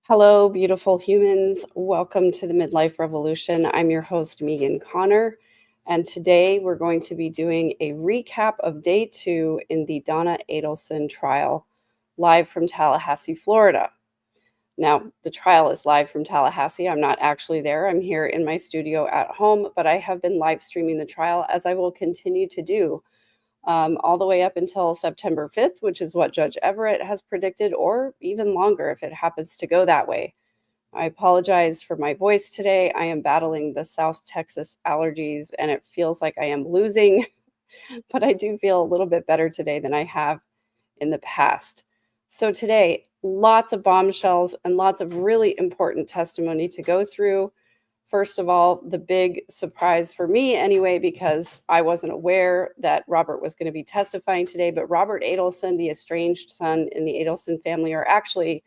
Hello, beautiful humans. Welcome to the Midlife Revolution. I'm your host, Megan Connor, and today we're going to be doing a recap of day 2 in the Donna Adelson trial, live from Tallahassee, Florida. Now, the trial is live from Tallahassee. I'm not actually there. I'm here in my studio at home, but I have been live streaming the trial, as I will continue to do all the way up until September 5th, which is what Judge Everett has predicted, or even longer if it happens to go that way. I apologize for my voice today. I am battling the South Texas allergies, and it feels like I am losing, but I do feel a little bit better today than I have in the past. So today, lots of bombshells and lots of really important testimony to go through. First of all, the big surprise for me anyway, because I wasn't aware that Robert was going to be testifying today, but Robert Adelson, the estranged son in the Adelson family, are actually,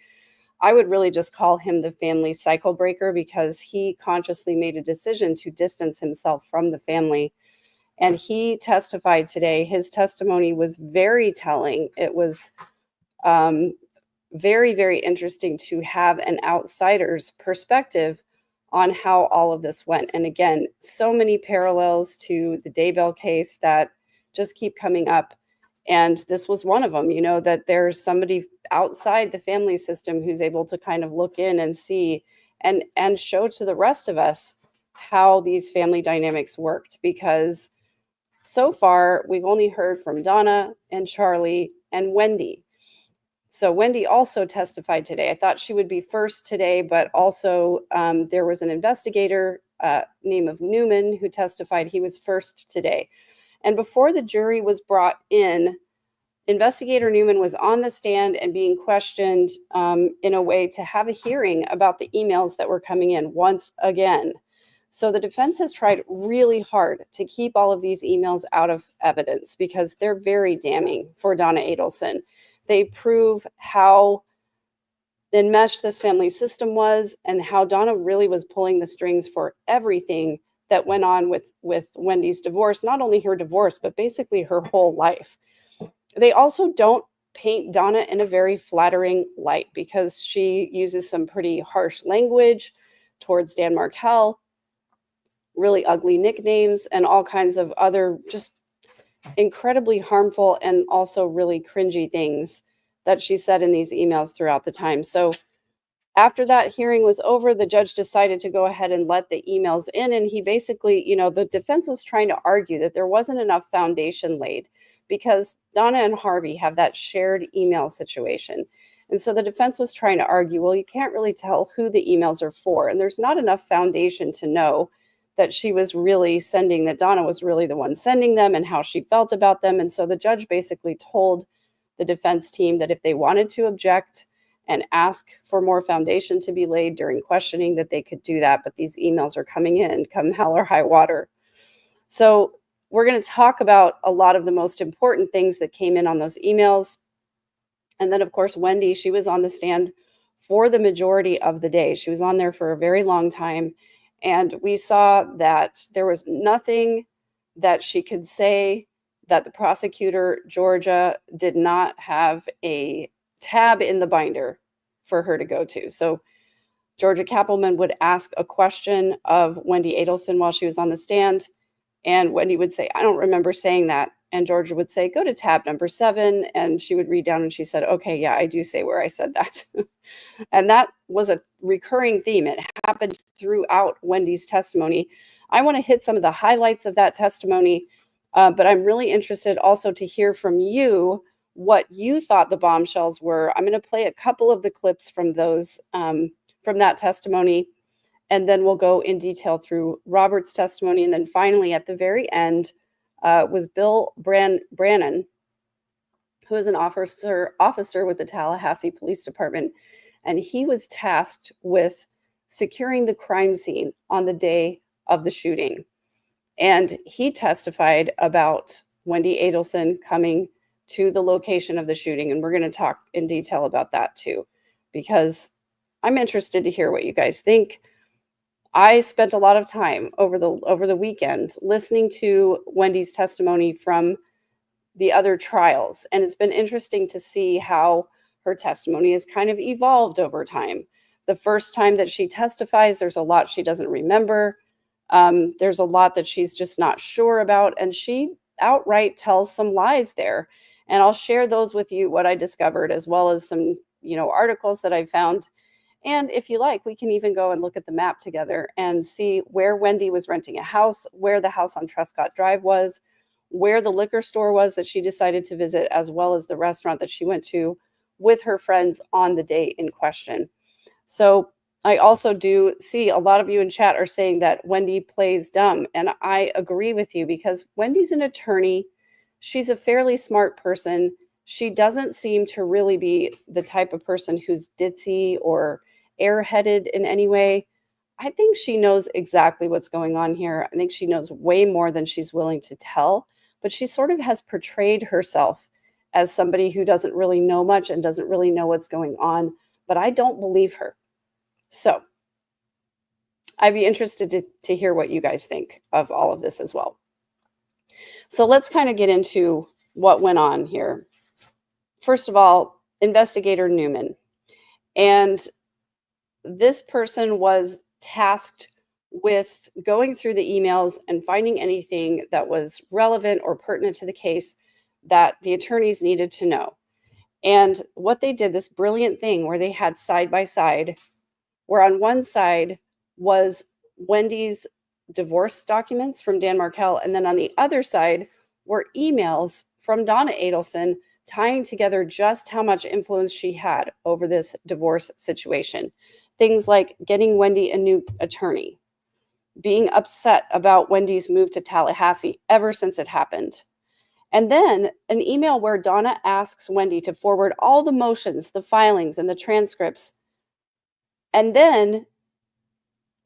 I would really just call him the family cycle breaker, because he consciously made a decision to distance himself from the family. And he testified today. His testimony was very telling. It was very, very interesting to have an outsider's perspective on how all of this went. And again, so many parallels to the Daybell case that just keep coming up. And this was one of them, that there's somebody outside the family system who's able to kind of look in and see and show to the rest of us how these family dynamics worked. Because so far, we've only heard from Donna and Charlie and Wendy. So Wendy also testified today. I thought she would be first today, but also there was an investigator name of Newman who testified. He was first today. And before the jury was brought in, Investigator Newman was on the stand and being questioned in a way to have a hearing about the emails that were coming in once again. So the defense has tried really hard to keep all of these emails out of evidence because they're very damning for Donna Adelson. They prove how enmeshed this family system was and how Donna really was pulling the strings for everything that went on with Wendy's divorce, not only her divorce, but basically her whole life. They also don't paint Donna in a very flattering light because she uses some pretty harsh language towards Dan Markel, really ugly nicknames, and all kinds of other just incredibly harmful and also really cringy things that she said in these emails throughout the time. So after that hearing was over, the judge decided to go ahead and let the emails in. And he basically, the defense was trying to argue that there wasn't enough foundation laid because Donna and Harvey have that shared email situation. And so the defense was trying to argue, well, you can't really tell who the emails are for. And there's not enough foundation to know that she was really sending, that Donna was really the one sending them and how she felt about them. And so the judge basically told the defense team that if they wanted to object and ask for more foundation to be laid during questioning, that they could do that. But these emails are coming in, come hell or high water. So we're going to talk about a lot of the most important things that came in on those emails. And then, of course, Wendy, she was on the stand for the majority of the day. She was on there for a very long time. And we saw that there was nothing that she could say that the prosecutor, Georgia, did not have a tab in the binder for her to go to. So Georgia Kappelman would ask a question of Wendy Adelson while she was on the stand. And Wendy would say, I don't remember saying that. And Georgia would say, go to tab number 7. And she would read down and she said, okay, yeah, I do say where I said that. And that was a recurring theme. It happened throughout Wendy's testimony. I want to hit some of the highlights of that testimony, but I'm really interested also to hear from you what you thought the bombshells were. I'm going to play a couple of the clips from those, from that testimony, and then we'll go in detail through Robert's testimony. And then finally, at the very end, was Bill Brannon, who is an officer with the Tallahassee Police Department. And he was tasked with securing the crime scene on the day of the shooting. And he testified about Wendy Adelson coming to the location of the shooting. And we're going to talk in detail about that too, because I'm interested to hear what you guys think. I spent a lot of time over the weekend listening to Wendy's testimony from the other trials, and it's been interesting to see how her testimony has kind of evolved over time. The first time that she testifies, there's a lot she doesn't remember. There's a lot that she's just not sure about, and she outright tells some lies there. And I'll share those with you, what I discovered, as well as some, articles that I found. And if you like, we can even go and look at the map together and see where Wendy was renting a house, where the house on Trescott Drive was, where the liquor store was that she decided to visit, as well as the restaurant that she went to with her friends on the day in question. So I also do see a lot of you in chat are saying that Wendy plays dumb. And I agree with you, because Wendy's an attorney. She's a fairly smart person. She doesn't seem to really be the type of person who's ditzy or airheaded in any way. I think she knows exactly what's going on here. I think she knows way more than she's willing to tell, but she sort of has portrayed herself as somebody who doesn't really know much and doesn't really know what's going on, but I don't believe her. So I'd be interested to hear what you guys think of all of this as well. So let's kind of get into what went on here. First of all, investigator Newman. And this person was tasked with going through the emails and finding anything that was relevant or pertinent to the case that the attorneys needed to know. And what they did, this brilliant thing where they had side by side, where on one side was Wendy's divorce documents from Dan Markel, and then on the other side were emails from Donna Adelson tying together just how much influence she had over this divorce situation. Things like getting Wendy a new attorney, being upset about Wendy's move to Tallahassee ever since it happened. And then an email where Donna asks Wendy to forward all the motions, the filings, and the transcripts. And then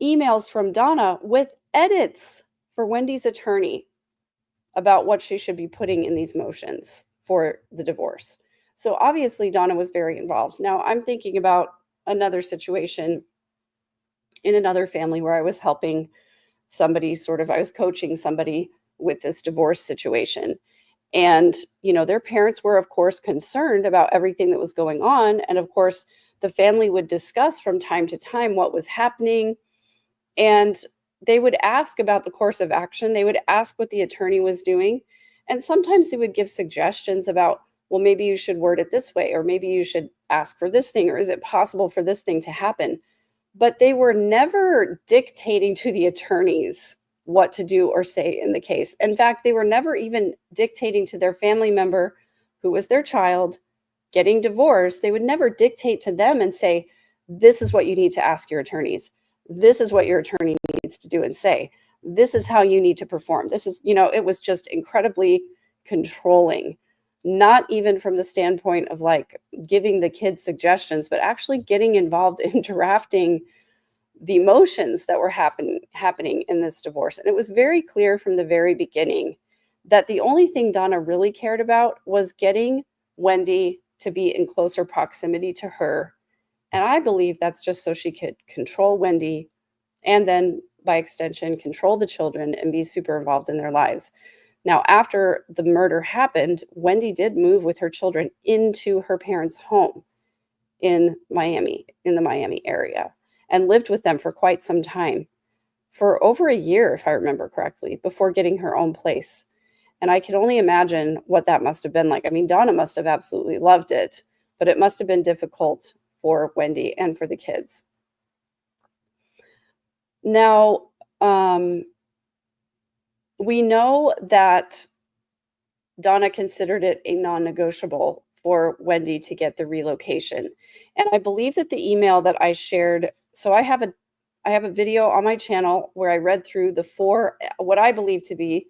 emails from Donna with edits for Wendy's attorney about what she should be putting in these motions for the divorce. So obviously Donna was very involved. Now I'm thinking about another situation in another family where I was helping somebody, I was coaching somebody with this divorce situation. And, their parents were, of course, concerned about everything that was going on. And of course, the family would discuss from time to time what was happening. And they would ask about the course of action. They would ask what the attorney was doing. And sometimes they would give suggestions about, well, maybe you should word it this way, or maybe you should ask for this thing, or is it possible for this thing to happen? But they were never dictating to the attorneys what to do or say in the case. In fact, they were never even dictating to their family member who was their child getting divorced. They would never dictate to them and say, this is what you need to ask your attorneys. This is what your attorney needs to do and say. This is how you need to perform. This is, it was just incredibly controlling, not even from the standpoint of like giving the kids suggestions, but actually getting involved in drafting the emotions that were happening in this divorce. And it was very clear from the very beginning that the only thing Donna really cared about was getting Wendy to be in closer proximity to her. And I believe that's just so she could control Wendy and then by extension, control the children and be super involved in their lives. Now, after the murder happened, Wendy did move with her children into her parents' home in Miami, in the Miami area, and lived with them for quite some time, for over a year, if I remember correctly, before getting her own place. And I can only imagine what that must have been like. I mean, Donna must have absolutely loved it, but it must have been difficult for Wendy and for the kids. Now, we know that Donna considered it a non-negotiable for Wendy to get the relocation. And I believe that the email that I shared, so I have a video on my channel where I read through the four, what I believe to be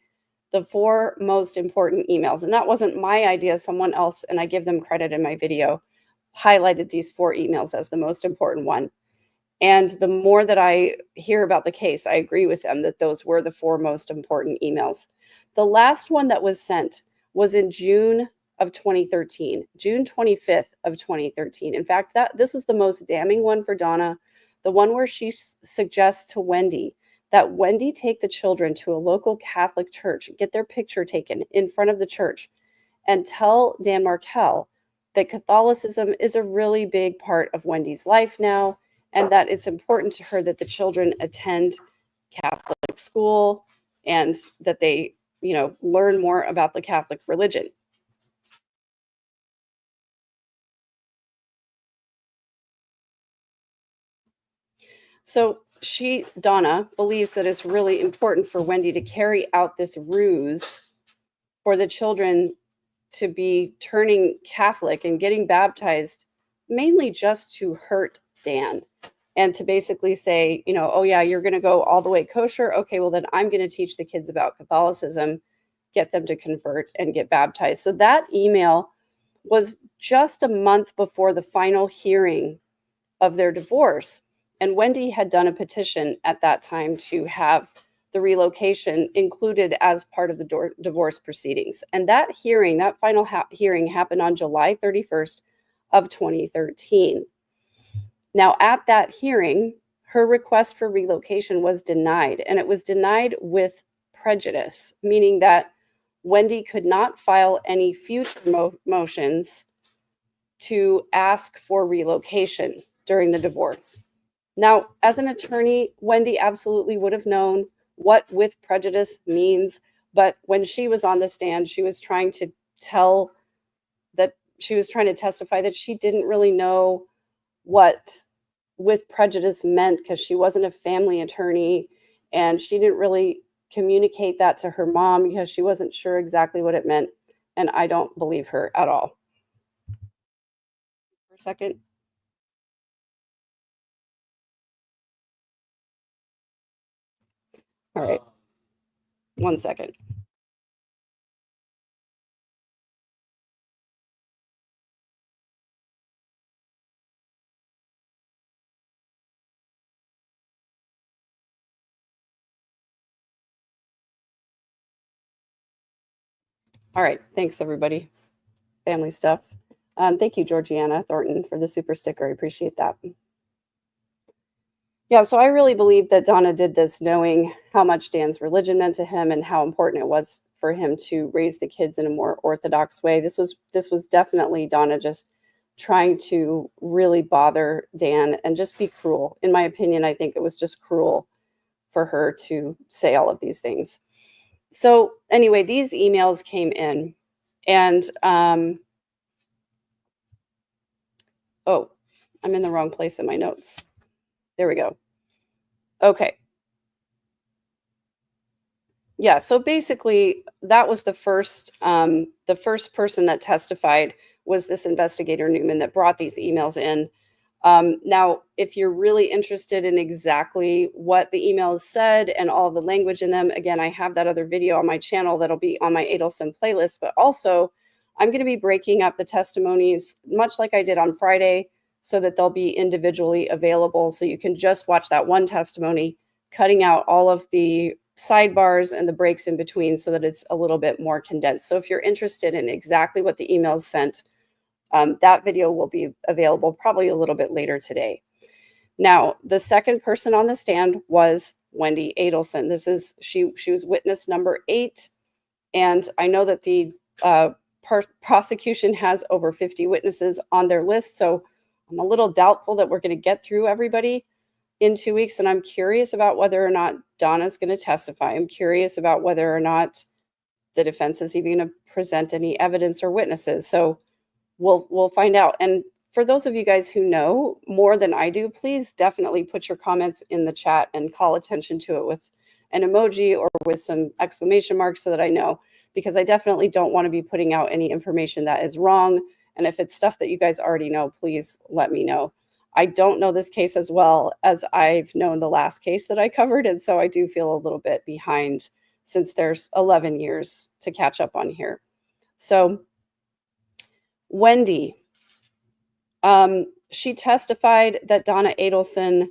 the four most important emails. And that wasn't my idea, someone else, and I give them credit in my video, highlighted these four emails as the most important one. And the more that I hear about the case, I agree with them that those were the four most important emails. The last one that was sent was in June of 2013, June 25th of 2013. In fact, this is the most damning one for Donna, the one where she suggests to Wendy that Wendy take the children to a local Catholic church, get their picture taken in front of the church, and tell Dan Markel that Catholicism is a really big part of Wendy's life now, and that it's important to her that the children attend Catholic school and that they, learn more about the Catholic religion. So Donna, believes that it's really important for Wendy to carry out this ruse for the children to be turning Catholic and getting baptized, mainly just to hurt Dan and to basically say, oh yeah, you're going to go all the way kosher. Okay, well then I'm going to teach the kids about Catholicism, get them to convert and get baptized. So that email was just a month before the final hearing of their divorce. And Wendy had done a petition at that time to have the relocation included as part of the divorce proceedings. And that hearing, that final hearing happened on July 31st of 2013. Now, at that hearing, her request for relocation was denied, and it was denied with prejudice, meaning that Wendy could not file any future motions to ask for relocation during the divorce. Now, as an attorney, Wendy absolutely would have known what with prejudice means, but when she was on the stand, she was trying to testify that she didn't really know what with prejudice meant because she wasn't a family attorney, and she didn't really communicate that to her mom because she wasn't sure exactly what it meant, and I don't believe her at all. For a second. All right. 1 second. All right. Thanks, everybody. Family stuff. Thank you, Georgiana Thornton, for the super sticker. I appreciate that. Yeah, so I really believe that Donna did this knowing how much Dan's religion meant to him and how important it was for him to raise the kids in a more orthodox way. This was definitely Donna just trying to really bother Dan and just be cruel. In my opinion, I think it was just cruel for her to say all of these things. So anyway, these emails came in, and oh, I'm in the wrong place in my notes. There we go. Okay. Yeah, so basically that was the first person that testified was this investigator Newman that brought these emails in. Now, if you're really interested in exactly what the emails said and all the language in them, again, I have that other video on my channel that'll be on my Adelson playlist, but also I'm going to be breaking up the testimonies much like I did on Friday so that they'll be individually available. So you can just watch that one testimony, cutting out all of the sidebars and the breaks in between so that it's a little bit more condensed. So if you're interested in exactly what the emails sent, that video will be available probably a little bit later today. Now, the second person on the stand was Wendy Adelson. She was witness number 8, and I know that the prosecution has over 50 witnesses on their list, so I'm a little doubtful that we're going to get through everybody in 2 weeks, and I'm curious about whether or not Donna's going to testify. I'm curious about whether or not the defense is even going to present any evidence or witnesses. So we'll find out. And for those of you guys who know more than I do, please definitely put your comments in the chat and call attention to it with an emoji or with some exclamation marks so that I know, because I definitely don't want to be putting out any information that is wrong. And if it's stuff that you guys already know, please let me know. I don't know this case as well as I've known the last case that I covered, and so I do feel a little bit behind since there's 11 years to catch up on here. So Wendy, she testified that Donna Adelson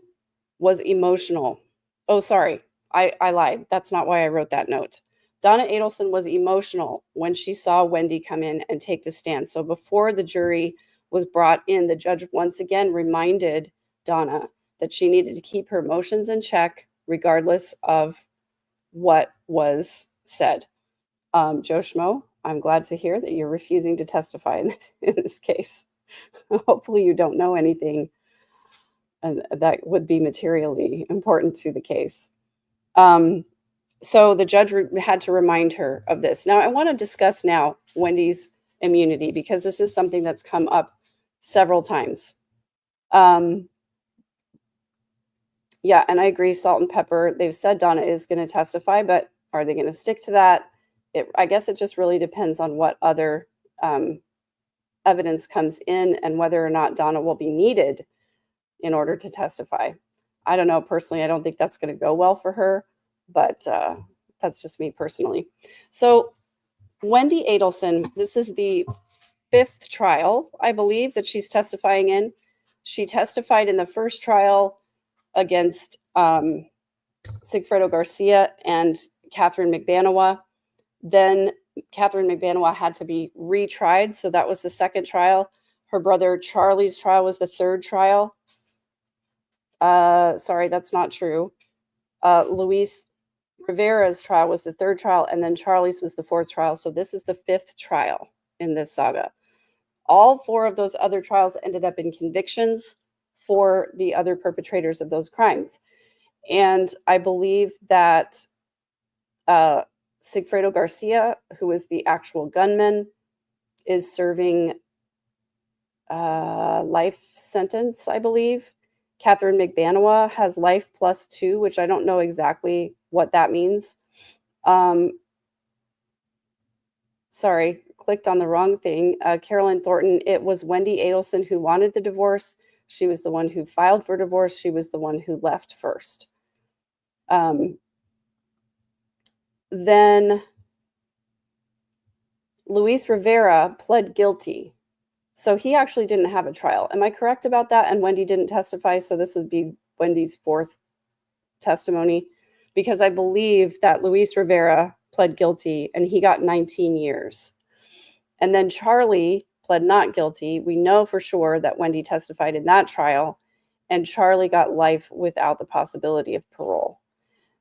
was emotional. Oh, sorry, I lied. That's not why I wrote that note. Donna Adelson was emotional when she saw Wendy come in and take the stand. So before the jury was brought in, the judge once again reminded Donna that she needed to keep her emotions in check regardless of what was said. Joe Schmo, I'm glad to hear that you're refusing to testify in this case. Hopefully you don't know anything. and that would be materially important to the case. So the judge had to remind her of this. Now, I want to discuss now Wendy's immunity, because this is something that's come up several times. Yeah, and I agree, salt and pepper. They've said Donna is going to testify, but are they going to stick to that? I guess it just really depends on what other evidence comes in and whether or not Donna will be needed in order to testify. I don't know. Personally, I don't think that's going to go well for her, but that's just me personally. So Wendy Adelson, this is the 5th trial, I believe, that she's testifying in. She testified in the first trial against Sigfredo Garcia and Catherine McBanawa. Then Catherine McBanawa had to be retried, so that was the 2nd trial. Her brother Charlie's trial was the 3rd trial. Sorry, that's not true. Luis Rivera's trial was the 3rd trial, and then Charlie's was the 4th trial. So this is the 5th trial in this saga. All 4 of those other trials ended up in convictions for the other perpetrators of those crimes. And I believe that Sigfredo Garcia, who was the actual gunman, is serving life sentence, I believe. Catherine McBanawa has life plus 2, which I don't know exactly what that means. Sorry, clicked on the wrong thing. Carolyn Thornton, it was Wendy Adelson who wanted the divorce. She was the one who filed for divorce. She was the one who left first. Then Luis Rivera pled guilty. So he actually didn't have a trial. Am I correct about that? And Wendy didn't testify. So this would be Wendy's 4th testimony, because I believe that Luis Rivera pled guilty and he got 19 years. And then Charlie pled not guilty. We know for sure that Wendy testified in that trial, and Charlie got life without the possibility of parole.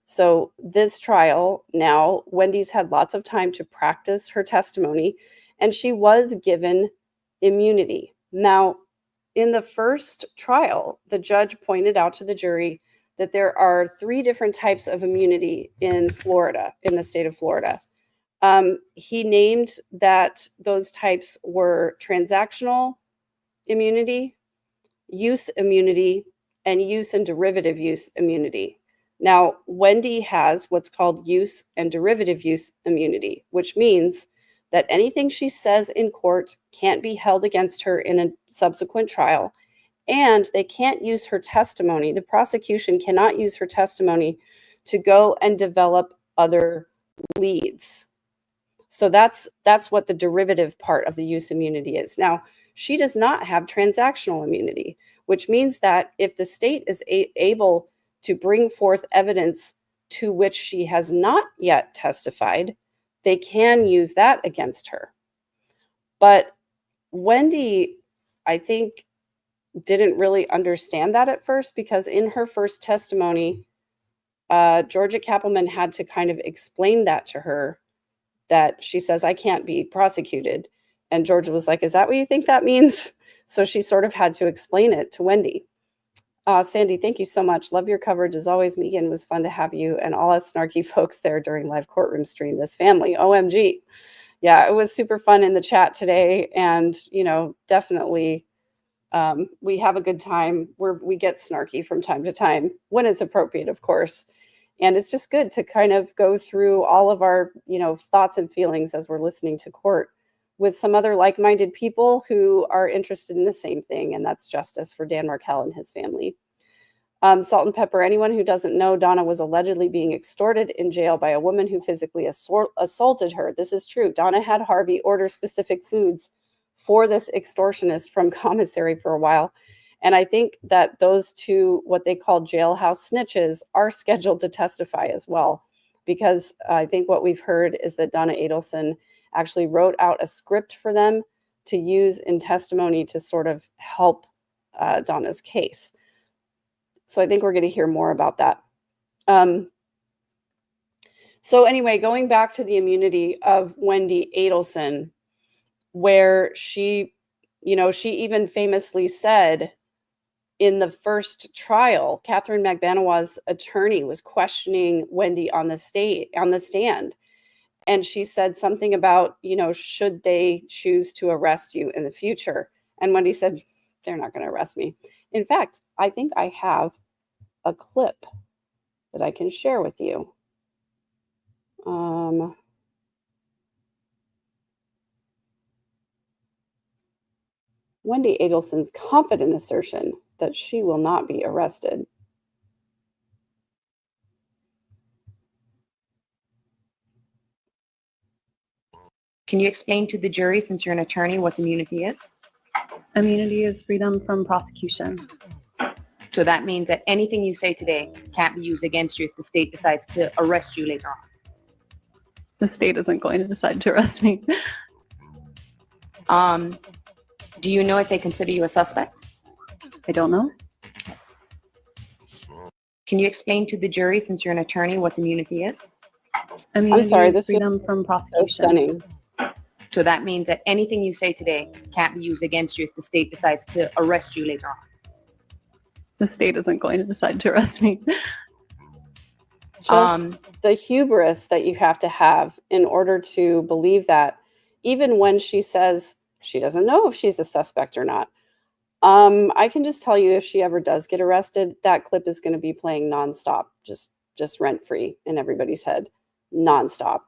So this trial now, Wendy's had lots of time to practice her testimony, and she was given immunity. Now, in the first trial, the judge pointed out to the jury that there are 3 different types of immunity in Florida, in the state of Florida. He named that those types were transactional immunity, use immunity, and use and derivative use immunity. Now, Wendy has what's called use and derivative use immunity, which means that anything she says in court can't be held against her in a subsequent trial, and they can't use her testimony. The prosecution cannot use her testimony to go and develop other leads. So that's what the derivative part of the use immunity is. Now, she does not have transactional immunity, which means that if the state is able to bring forth evidence to which she has not yet testified, they can use that against her. But Wendy, I think, didn't really understand that at first, because in her first testimony, Georgia Kappelman had to kind of explain that to her, that she says, I can't be prosecuted. And Georgia was like, is that what you think that means? So she sort of had to explain it to Wendy. Sandy, thank you so much. Love your coverage as always. Megan, was fun to have you and all us snarky folks there during live courtroom stream. This family, OMG. Yeah, it was super fun in the chat today. And, definitely we have a good time. We get snarky from time to time when it's appropriate, of course. And it's just good to kind of go through all of our, thoughts and feelings as we're listening to court with some other like-minded people who are interested in the same thing, and that's justice for Dan Markel and his family. Salt and pepper, anyone who doesn't know, Donna was allegedly being extorted in jail by a woman who physically assaulted her. This is true. Donna had Harvey order specific foods for this extortionist from commissary for a while. And I think that those 2, what they call jailhouse snitches, are scheduled to testify as well, because I think what we've heard is that Donna Adelson actually wrote out a script for them to use in testimony to sort of help Donna's case. So I think we're going to hear more about that. So anyway, going back to the immunity of Wendy Adelson, where she even famously said in the first trial, Catherine McBanawa's attorney was questioning Wendy on the stand. And she said something about, should they choose to arrest you in the future? And Wendy said, they're not going to arrest me. In fact, I think I have a clip that I can share with you. Wendy Adelson's confident assertion that she will not be arrested. Can you explain to the jury, since you're an attorney, what immunity is? Immunity is freedom from prosecution. So that means that anything you say today can't be used against you if the state decides to arrest you later on. The state isn't going to decide to arrest me. Do you know if they consider you a suspect? I don't know. Can you explain to the jury, since you're an attorney, what immunity is? Immunity I'm sorry, is this freedom from so prosecution. stunning. So that means that anything you say today can't be used against you if the state decides to arrest you later on. The state isn't going to decide to arrest me. Just the hubris that you have to have in order to believe that, even when she says she doesn't know if she's a suspect or not. I can just tell you, if she ever does get arrested, that clip is going to be playing nonstop, just rent-free in everybody's head, nonstop.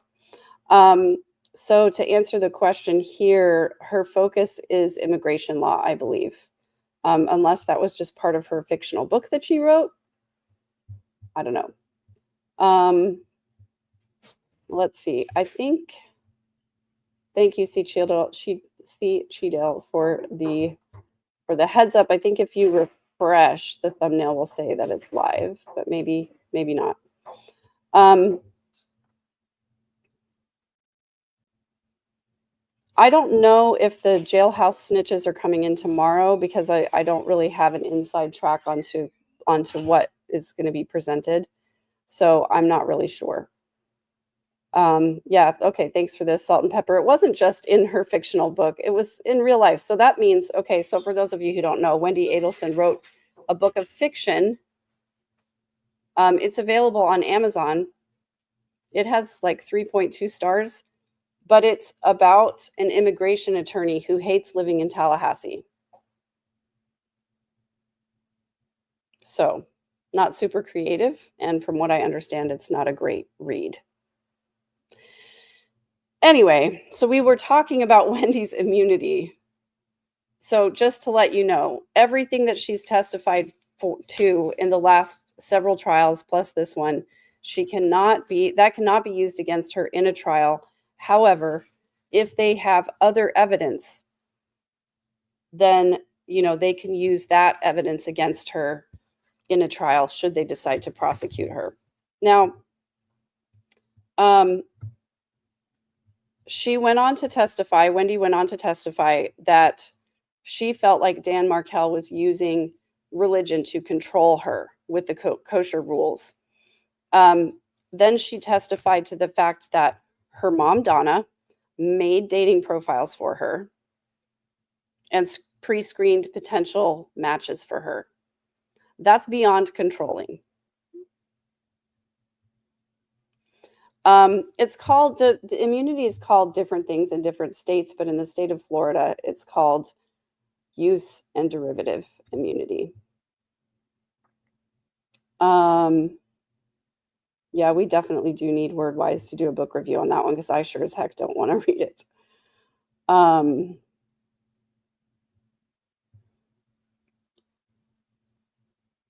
So to answer the question here, her focus is immigration law, I believe, unless that was just part of her fictional book that she wrote. I don't know. Let's see. I think. Thank you, C. Cheadle, for the heads up. I think if you refresh, the thumbnail will say that it's live, but maybe not. I don't know if the jailhouse snitches are coming in tomorrow, because I don't really have an inside track onto what is going to be presented. So I'm not really sure. Yeah, okay, thanks for this, Salt and Pepper. It wasn't just in her fictional book, it was in real life. So that means, okay, so for those of you who don't know, Wendy Adelson wrote a book of fiction. It's available on Amazon. It has like 3.2 stars, but it's about an immigration attorney who hates living in Tallahassee. So, not super creative, and from what I understand, it's not a great read. Anyway, so we were talking about Wendy's immunity. So just to let you know, everything that she's testified to in the last several trials, plus this one, cannot be used against her in a trial. However, if they have other evidence, then, they can use that evidence against her in a trial should they decide to prosecute her. Now, Wendy went on to testify that she felt like Dan Markel was using religion to control her with the kosher rules. Then she testified to the fact that her mom, Donna, made dating profiles for her and pre-screened potential matches for her. That's beyond controlling. It's called, the immunity is called different things in different states, but in the state of Florida, it's called use and derivative immunity. Yeah, we definitely do need WordWise to do a book review on that one, because I sure as heck don't want to read it.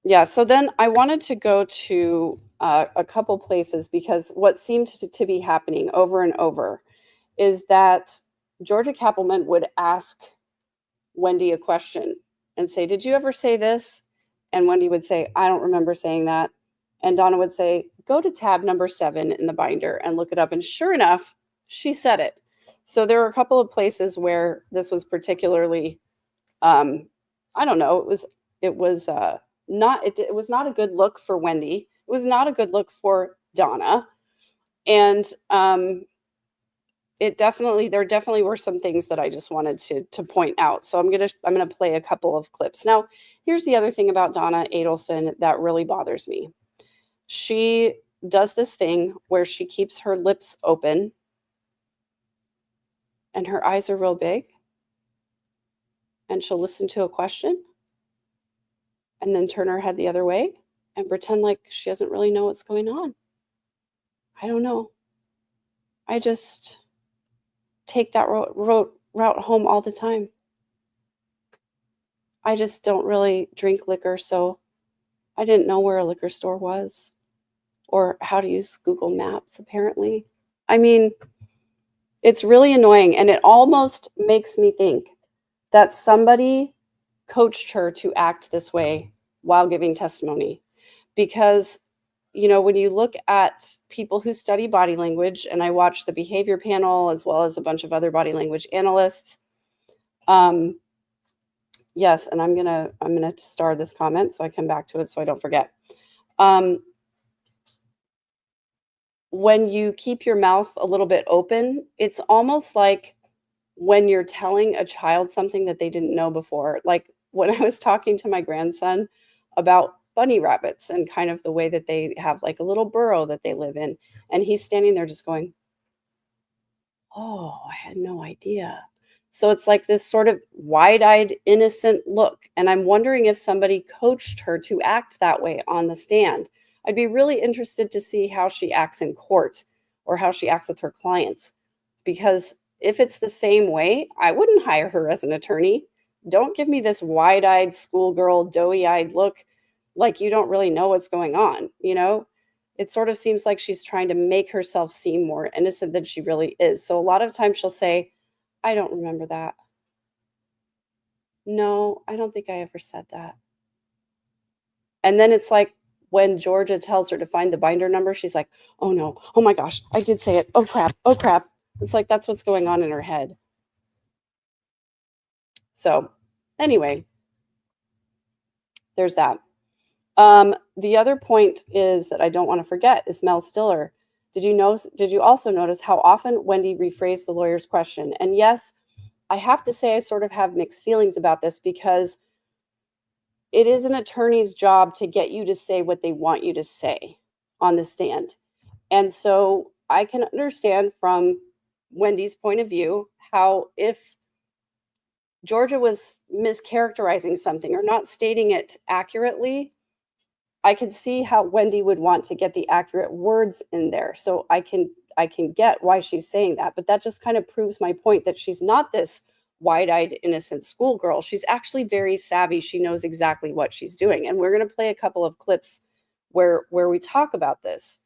Yeah, so then I wanted to go to a couple places, because what seemed to be happening over and over is that Georgia Kappelman would ask Wendy a question and say, did you ever say this? And Wendy would say, I don't remember saying that. And Donna would say, go to tab number 7 in the binder and look it up. And sure enough, she said it. So there were a couple of places where this was particularly, I don't know, it was not a good look for Wendy. It was not a good look for Donna. And there definitely were some things that I just wanted to point out. So I'm gonna play a couple of clips. Now, here's the other thing about Donna Adelson that really bothers me. She does this thing where she keeps her lips open and her eyes are real big, and she'll listen to a question and then turn her head the other way and pretend like she doesn't really know what's going on. I don't know. I just take that route home all the time. I just don't really drink liquor, so I didn't know where a liquor store was or how to use Google Maps, apparently. I mean, it's really annoying, and it almost makes me think that somebody coached her to act this way while giving testimony. Because, when you look at people who study body language, and I watch the behavior panel as well as a bunch of other body language analysts, yes, and I'm gonna star this comment so I come back to it so I don't forget. When you keep your mouth a little bit open, it's almost like when you're telling a child something that they didn't know before. Like when I was talking to my grandson about bunny rabbits and kind of the way that they have like a little burrow that they live in, and he's standing there just going, "Oh, I had no idea." So it's like this sort of wide-eyed, innocent look. And I'm wondering if somebody coached her to act that way on the stand. I'd be really interested to see how she acts in court or how she acts with her clients. Because if it's the same way, I wouldn't hire her as an attorney. Don't give me this wide-eyed schoolgirl, doughy-eyed look like you don't really know what's going on, It sort of seems like she's trying to make herself seem more innocent than she really is. So a lot of times she'll say, "I don't remember that. No, I don't think I ever said that." And then it's like when Georgia tells her to find the binder number, she's like, "Oh no, oh my gosh, I did say it. Oh crap, oh crap." It's like that's what's going on in her head. So anyway, there's that. The other point is that I don't want to forget is Mel Stiller. Did you also notice how often Wendy rephrased the lawyer's question? And yes, I have to say I sort of have mixed feelings about this because it is an attorney's job to get you to say what they want you to say on the stand. And so I can understand from Wendy's point of view how if Georgia was mischaracterizing something or not stating it accurately, I could see how Wendy would want to get the accurate words in there. So I can get why she's saying that, but that just kind of proves my point that she's not this wide-eyed, innocent schoolgirl. She's actually very savvy. She knows exactly what she's doing. And we're going to play a couple of clips where we talk about this.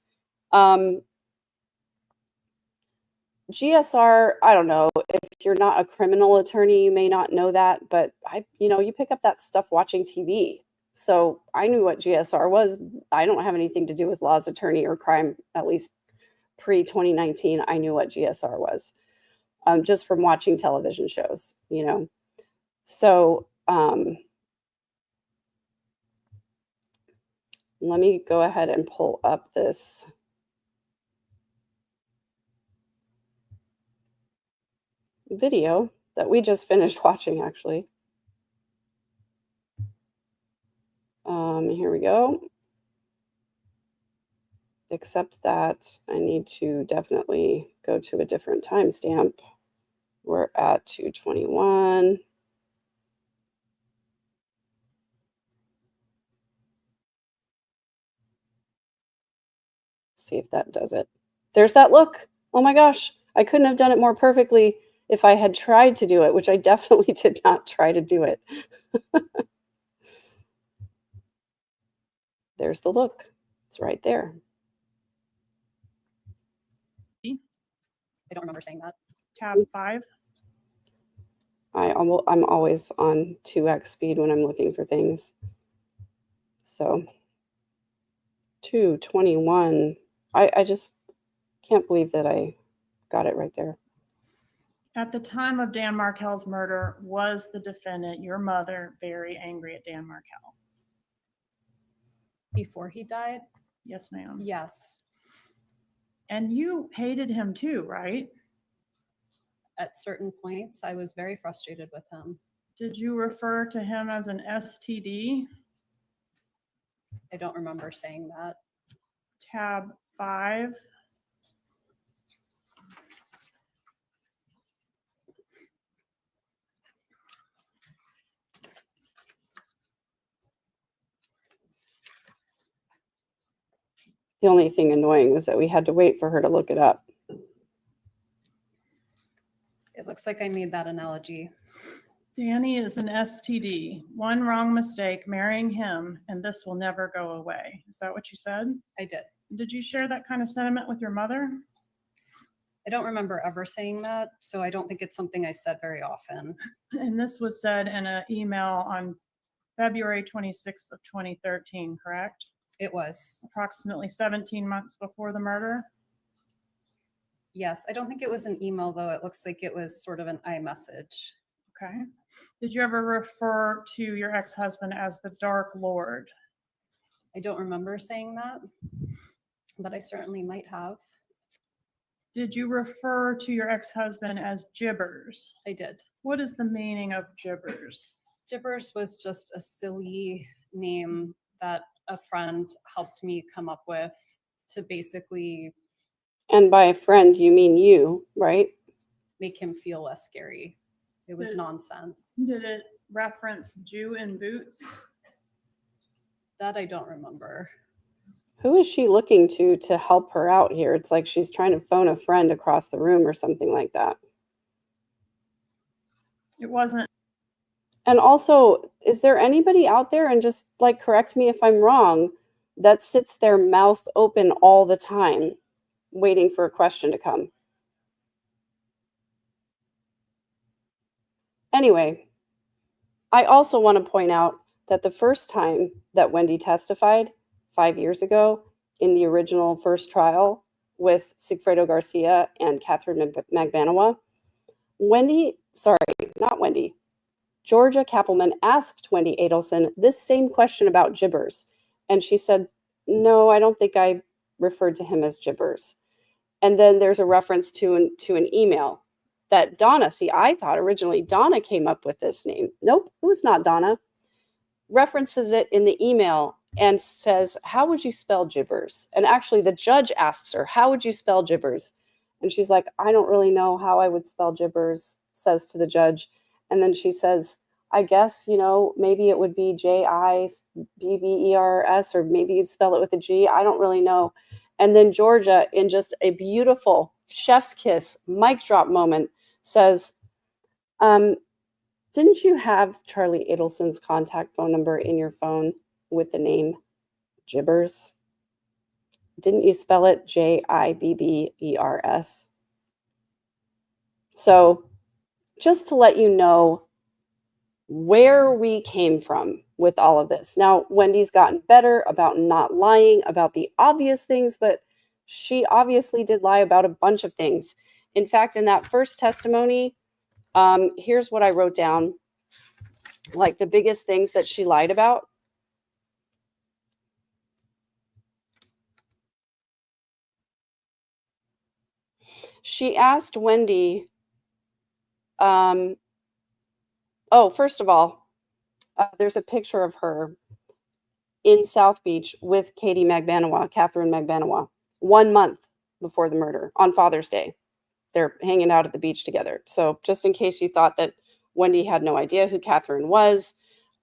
GSR, I don't know, if you're not a criminal attorney, you may not know that, but you pick up that stuff watching TV. So I knew what GSR was. I don't have anything to do with law as attorney or crime, at least pre-2019. I knew what GSR was just from watching television shows, So let me go ahead and pull up this video that we just finished watching, actually. Here we go. Except that I need to definitely go to a different timestamp. We're at 2:21. See if that does it. There's that look. Oh my gosh, I couldn't have done it more perfectly if I had tried to do it, which I definitely did not try to do it. There's the look. It's right there. I don't remember saying that. Tab 5. I'm always on 2x speed when I'm looking for things. So 2:21. I just can't believe that I got it right there. At the time of Dan Markel's murder, was the defendant, your mother, very angry at Dan Markel? Before he died? Yes, ma'am. Yes. And you hated him too, right? at certain points, I was very frustrated with him. Did you refer to him as an STD? I don't remember saying that. Tab 5. The only thing annoying was that we had to wait for her to look it up. It looks like I made that analogy. Danny is an STD. One wrong mistake, marrying him, and this will never go away. Is that what you said? I did. Did you share that kind of sentiment with your mother? I don't remember ever saying that, so I don't think it's something I said very often. And this was said in an email on February 26th of 2013, correct? It was. Approximately 17 months before the murder? Yes, I don't think it was an email though. It looks like it was sort of an iMessage. Okay. Did you ever refer to your ex-husband as the Dark Lord? I don't remember saying that, but I certainly might have. Did you refer to your ex-husband as Gibbers? I did. What is the meaning of Gibbers? Gibbers was just a silly name that a friend helped me come up with to basically And by a friend, you mean you, right? make him feel less scary. It was nonsense. Did it reference Jew in boots? That I don't remember. Who is she looking to help her out here? It's like she's trying to phone a friend across the room or something like that. It wasn't. And also, is there anybody out there, and just like correct me if I'm wrong, that sits their mouth open all the time waiting for a question to come? Anyway, I also want to point out that the first time that Wendy testified 5 years ago in the original first trial with Sigfredo Garcia and Catherine Magbanawa, Georgia Kappelman asked Wendy Adelson this same question about Gibbers. And she said, no, I don't think I referred to him as Gibbers. And then there's a reference to an email that Donna, I thought originally Donna came up with this name. Nope, it was not Donna. References it in the email and says, how would you spell Gibbers? And actually the judge asks her, how would you spell Gibbers? And she's like, I don't really know how I would spell Gibbers, says to the judge. And then she says, I guess, maybe it would be Jibbers, or maybe you'd spell it with a G. I don't really know. And then Georgia, in just a beautiful chef's kiss, mic drop moment, says, didn't you have Charlie Adelson's contact phone number in your phone with the name Gibbers? Didn't you spell it Jibbers? So just to let you know where we came from with all of this. Now, Wendy's gotten better about not lying about the obvious things, but she obviously did lie about a bunch of things. In fact, in that first testimony, here's what I wrote down, like the biggest things that she lied about. She asked Wendy, first of all, there's a picture of her in South Beach with Catherine Magbanawa, 1 month before the murder on Father's Day. They're hanging out at the beach together. So just in case you thought that Wendy had no idea who Catherine was,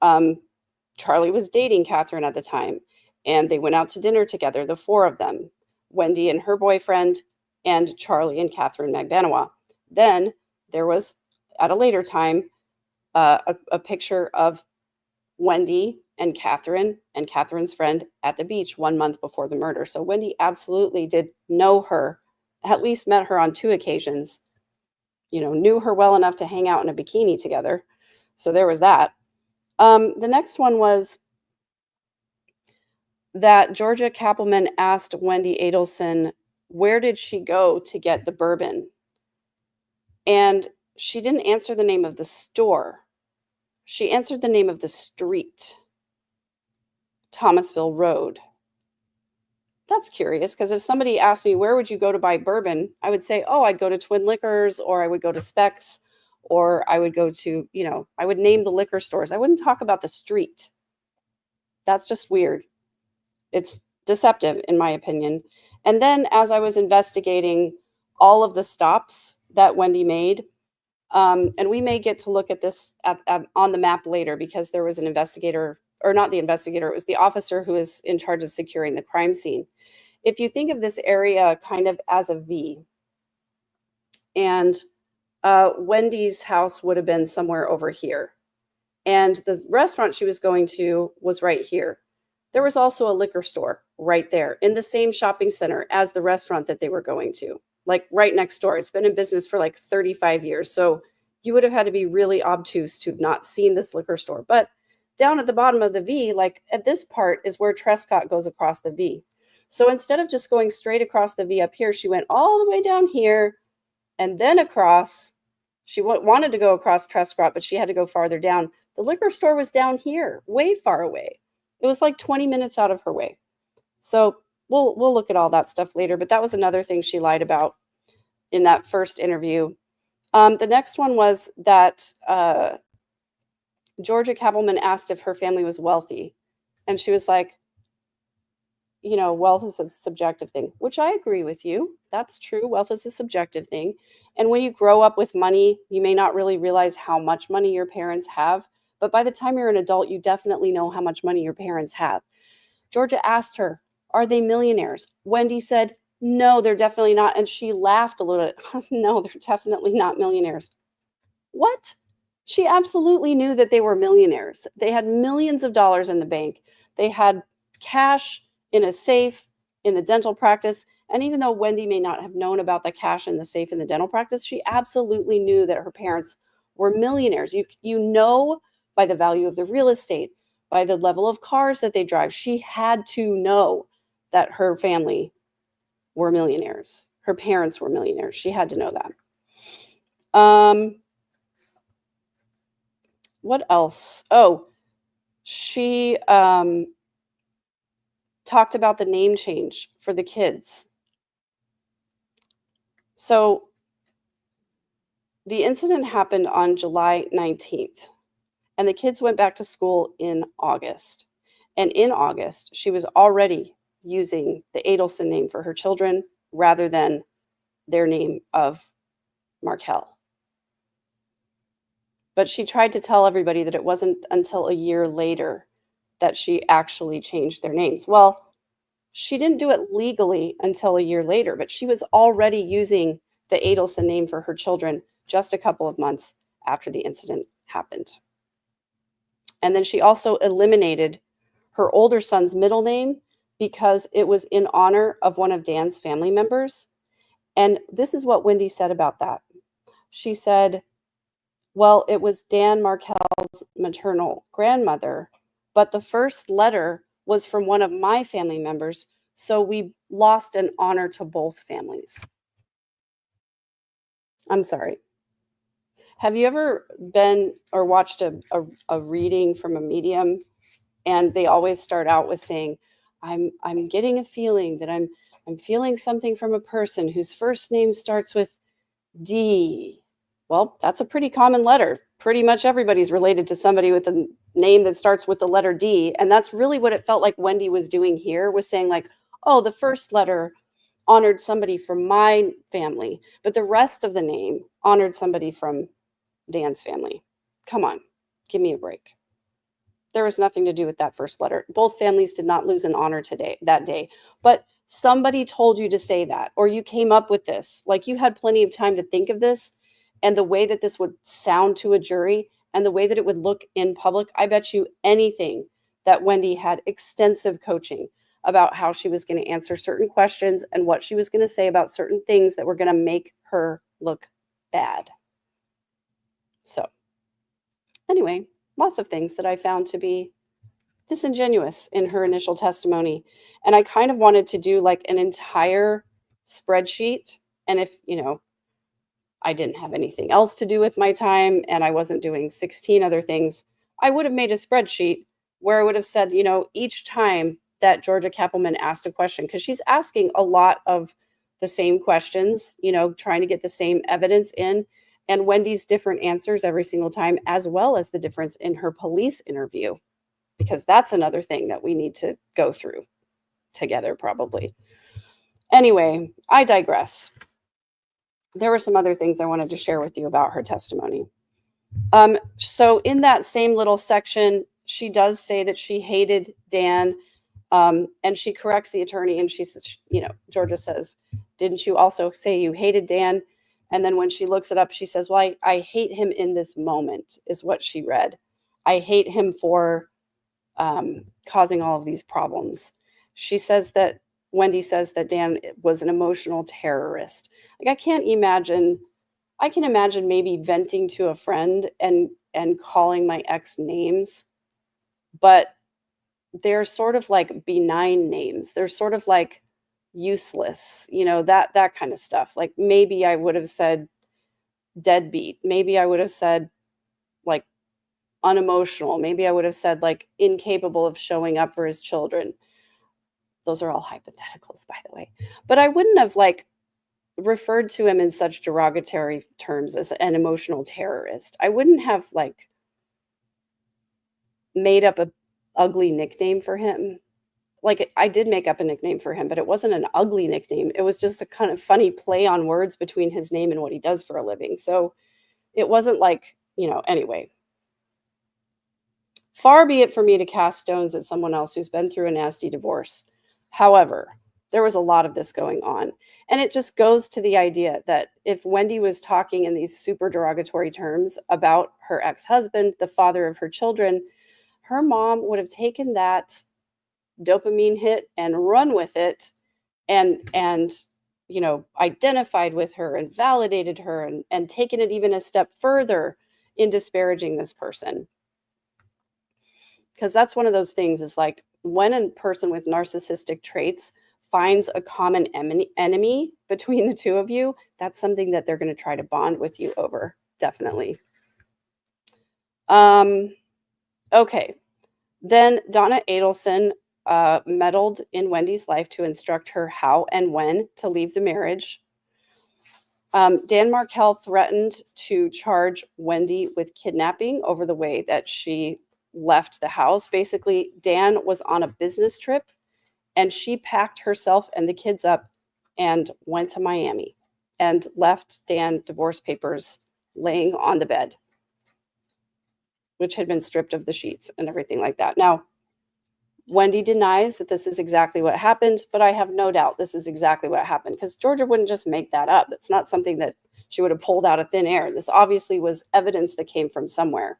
Charlie was dating Catherine at the time, and they went out to dinner together, the four of them, Wendy and her boyfriend, and Charlie and Catherine Magbanawa. Then there was, at a later time, a picture of Wendy and Catherine's friend at the beach 1 month before the murder. So Wendy absolutely did know her, at least met her on 2 occasions, knew her well enough to hang out in a bikini together. So there was that. The next one was that Georgia Kappelman asked Wendy Adelson, where did she go to get the bourbon? And she didn't answer the name of the store. She answered the name of the street, Thomasville Road. That's curious, because if somebody asked me, where would you go to buy bourbon? I would say, oh, I'd go to Twin Liquors, or I would go to Specs, or I would go to, I would name the liquor stores. I wouldn't talk about the street. That's just weird. It's deceptive, in my opinion. And then as I was investigating all of the stops that Wendy made, and we may get to look at this on the map later, because there was an investigator, or not the investigator, it was the officer who was in charge of securing the crime scene. If you think of this area kind of as a V, and Wendy's house would have been somewhere over here, and the restaurant she was going to was right here. There was also a liquor store right there in the same shopping center as the restaurant that they were going to, like right next door. It's been in business for like 35 years. So you would have had to be really obtuse to have not seen this liquor store. But down at the bottom of the V, like at this part is where Trescott goes across the V. So instead of just going straight across the V up here, she went all the way down here and then across. She wanted to go across Trescott, but she had to go farther down. The liquor store was down here, way far away. It was like 20 minutes out of her way. So we'll look at all that stuff later, but that was another thing she lied about in that first interview. The next one was that Georgia Kappelman asked if her family was wealthy. And she was like, wealth is a subjective thing, which I agree with you. That's true. Wealth is a subjective thing. And when you grow up with money, you may not really realize how much money your parents have. But by the time you're an adult, you definitely know how much money your parents have. Georgia asked her, are they millionaires? Wendy said, no, they're definitely not. And she laughed a little bit. No, they're definitely not millionaires. What? She absolutely knew that they were millionaires. They had millions of dollars in the bank. They had cash in a safe in the dental practice. And even though Wendy may not have known about the cash in the safe in the dental practice, she absolutely knew that her parents were millionaires. You know by the value of the real estate, by the level of cars that they drive. She had to know that her family were millionaires. Her parents were millionaires. She had to know that. What else? Oh, she talked about the name change for the kids. So the incident happened on July 19th. And the kids went back to school in August. And in August, she was already using the Adelson name for her children rather than their name of Markel. But she tried to tell everybody that it wasn't until a year later that she actually changed their names. Well, she didn't do it legally until a year later, but she was already using the Adelson name for her children just a couple of months after the incident happened. And then she also eliminated her older son's middle name because it was in honor of one of Dan's family members. And this is what Wendy said about that. She said, well, it was Dan Markel's maternal grandmother, but the first letter was from one of my family members, so we lost an honor to both families. I'm sorry. Have you ever been or watched a reading from a medium, and they always start out with saying, I'm getting a feeling that I'm feeling something from a person whose first name starts with D. Well, that's a pretty common letter. Pretty much everybody's related to somebody with a name that starts with the letter D. And that's really what it felt like Wendy was doing here, was saying like, oh, the first letter honored somebody from my family, but the rest of the name honored somebody from Dan's family. Come on, give me a break. There was nothing to do with that first letter. Both families did not lose an honor that day. But somebody told you to say that, or you came up with this. Like, you had plenty of time to think of this, and the way that this would sound to a jury and the way that it would look in public. I bet you anything that Wendy had extensive coaching about how she was going to answer certain questions and what she was going to say about certain things that were going to make her look bad. So anyway, lots of things that I found to be disingenuous in her initial testimony. And I kind of wanted to do like an entire spreadsheet. And if, I didn't have anything else to do with my time and I wasn't doing 16 other things, I would have made a spreadsheet where I would have said, each time that Georgia Kappelman asked a question, because she's asking a lot of the same questions, you know, trying to get the same evidence in, and Wendy's different answers every single time, as well as the difference in her police interview, because that's another thing that we need to go through together probably. Anyway, I digress. There were some other things I wanted to share with you about her testimony. So in that same little section, she does say that she hated Dan, and she corrects the attorney, and she says, you know, Georgia says, didn't you also say you hated Dan? And then when she looks it up, she says, well, I hate him in this moment, is what she read. I hate him for causing all of these problems. She says that, Wendy says that Dan was an emotional terrorist. Like, I can imagine maybe venting to a friend and calling my ex names, but they're sort of like benign names. They're sort of like useless, you know, that kind of stuff. Like, maybe I would have said deadbeat. Maybe I would have said like unemotional. Maybe I would have said like incapable of showing up for his children. Those are all hypotheticals, by the way. But I wouldn't have like referred to him in such derogatory terms as an emotional terrorist. I wouldn't have like made up a ugly nickname for him. Like, I did make up a nickname for him, but it wasn't an ugly nickname. It was just a kind of funny play on words between his name and what he does for a living. So it wasn't like, you know, anyway. Far be it for me to cast stones at someone else who's been through a nasty divorce. However, there was a lot of this going on. And it just goes to the idea that if Wendy was talking in these super derogatory terms about her ex-husband, the father of her children, her mom would have taken that dopamine hit and run with it and you know, identified with her and validated her and taken it even a step further in disparaging this person. Because that's one of those things, is like, when a person with narcissistic traits finds a common enemy between the two of you, that's something that they're going to try to bond with you over, definitely. Okay. Then Donna Adelson meddled in Wendy's life to instruct her how and when to leave the marriage. Dan Markel threatened to charge Wendy with kidnapping over the way that she left the house. Basically, Dan was on a business trip and she packed herself and the kids up and went to Miami and left Dan divorce papers laying on the bed, which had been stripped of the sheets and everything like that. Now, Wendy denies that this is exactly what happened, but I have no doubt this is exactly what happened, because Georgia wouldn't just make that up. It's not something that she would have pulled out of thin air. This obviously was evidence that came from somewhere.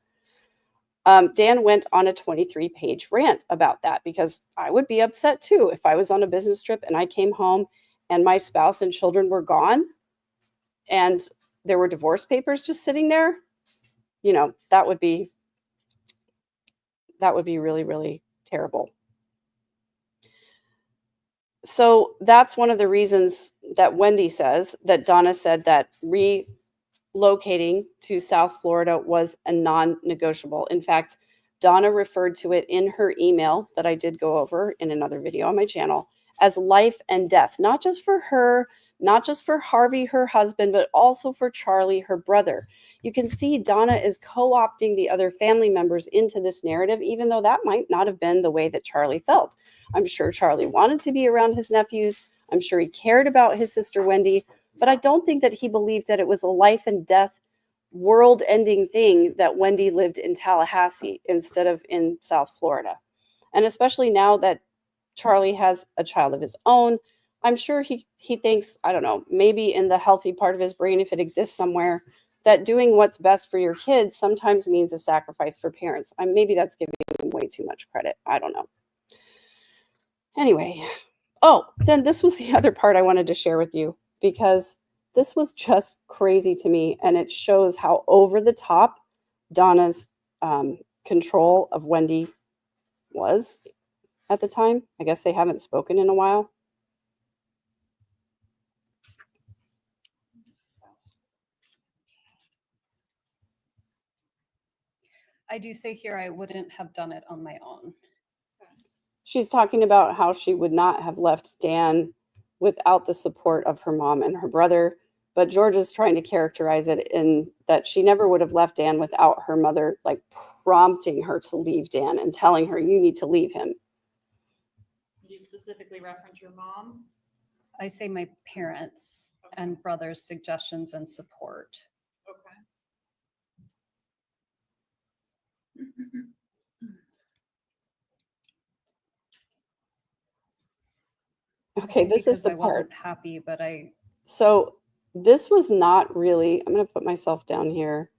Dan went on a 23-page rant about that, because I would be upset too if I was on a business trip and I came home and my spouse and children were gone and there were divorce papers just sitting there. You know, that would be really, really terrible. So that's one of the reasons that Wendy says that Donna said that relocating to South Florida was a non-negotiable. In fact, Donna referred to it in her email that I did go over in another video on my channel as life and death, not just for her, not just for Harvey, her husband, but also for Charlie, her brother. You can see Donna is co-opting the other family members into this narrative, even though that might not have been the way that Charlie felt. I'm sure Charlie wanted to be around his nephews. I'm sure he cared about his sister Wendy, but I don't think that he believed that it was a life and death, world-ending thing that Wendy lived in Tallahassee instead of in South Florida. And especially now that Charlie has a child of his own, I'm sure he thinks, I don't know, maybe in the healthy part of his brain, if it exists somewhere, that doing what's best for your kids sometimes means a sacrifice for parents. Maybe that's giving him way too much credit. I don't know. Anyway, then this was the other part I wanted to share with you, because this was just crazy to me, and it shows how over the top Donna's control of Wendy was at the time. I guess they haven't spoken in a while. I do say here I wouldn't have done it on my own. She's talking about how she would not have left Dan without the support of her mom and her brother. But George is trying to characterize it in that she never would have left Dan without her mother, like prompting her to leave Dan and telling her, you need to leave him. Do you specifically reference your mom? I say my parents and brother's suggestions and support. Okay, this is Because the I part. wasn't happy, but So this was not really, I'm going to put myself down here.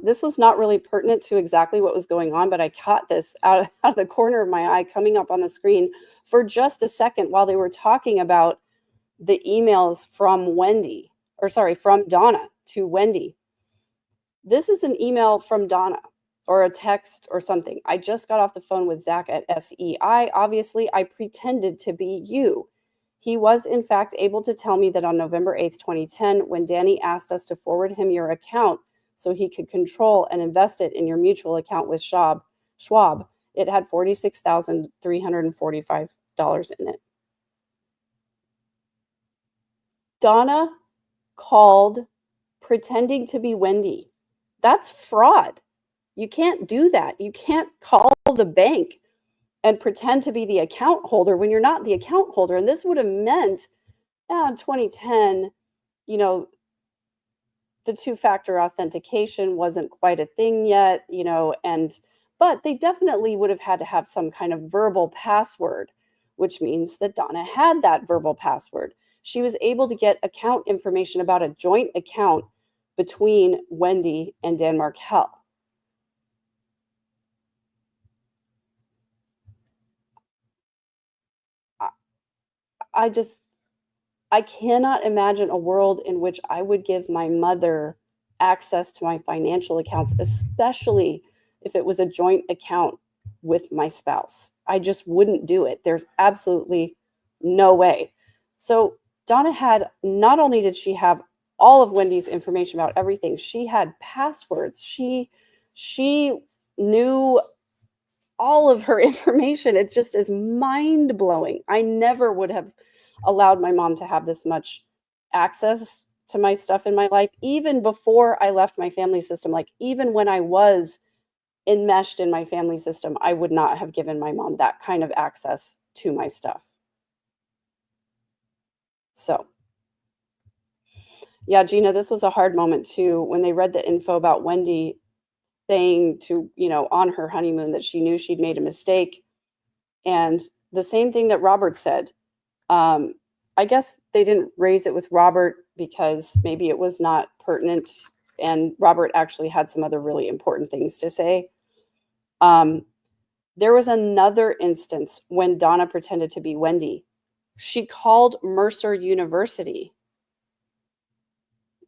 This was not really pertinent to exactly what was going on, but I caught this out of the corner of my eye coming up on the screen for just a second while they were talking about the emails from from Donna to Wendy. This is an email from Donna or a text or something. I just got off the phone with Zach at SEI. Obviously, I pretended to be you. He was, in fact, able to tell me that on November 8th, 2010, when Danny asked us to forward him your account so he could control and invest it in your mutual account with Schwab, it had $46,345 in it. Donna called pretending to be Wendy. That's fraud. You can't do that. You can't call the bank and pretend to be the account holder when you're not the account holder. And this would have meant, in 2010, the two-factor authentication wasn't quite a thing yet, but they definitely would have had to have some kind of verbal password, which means that Donna had that verbal password. She was able to get account information about a joint account between Wendy and Dan Markel. I cannot imagine a world in which I would give my mother access to my financial accounts, especially if it was a joint account with my spouse. I just wouldn't do it. There's absolutely no way. So Donna had, not only did she have all of Wendy's information about everything, she had passwords. She knew all of her information. It just is mind-blowing. I never would have allowed my mom to have this much access to my stuff in my life, even before I left my family system. Like, even when I was enmeshed in my family system, I would not have given my mom that kind of access to my stuff. So, yeah, Gina, this was a hard moment too. When they read the info about Wendy saying to, on her honeymoon that she knew she'd made a mistake. And the same thing that Robert said. I guess they didn't raise it with Robert because maybe it was not pertinent, and Robert actually had some other really important things to say. There was another instance when Donna pretended to be Wendy. She called Mercer University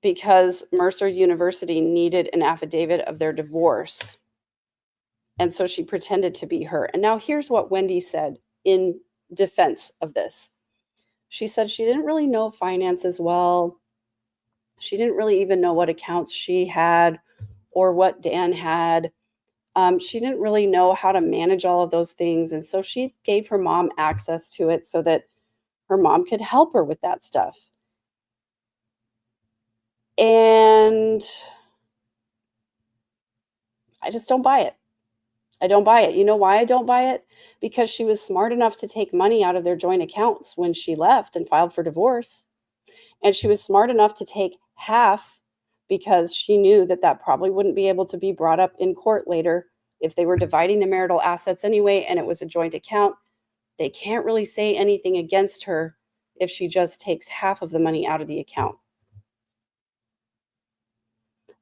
because Mercer University needed an affidavit of their divorce. And so she pretended to be her. And now here's what Wendy said in defense of this. She said she didn't really know finances well. She didn't really even know what accounts she had or what Dan had. She didn't really know how to manage all of those things. And so she gave her mom access to it so that her mom could help her with that stuff. And I just don't buy it. I don't buy it. You know why I don't buy it? Because she was smart enough to take money out of their joint accounts when she left and filed for divorce. And she was smart enough to take half because she knew that that probably wouldn't be able to be brought up in court later if they were dividing the marital assets anyway and it was a joint account. They can't really say anything against her if she just takes half of the money out of the account.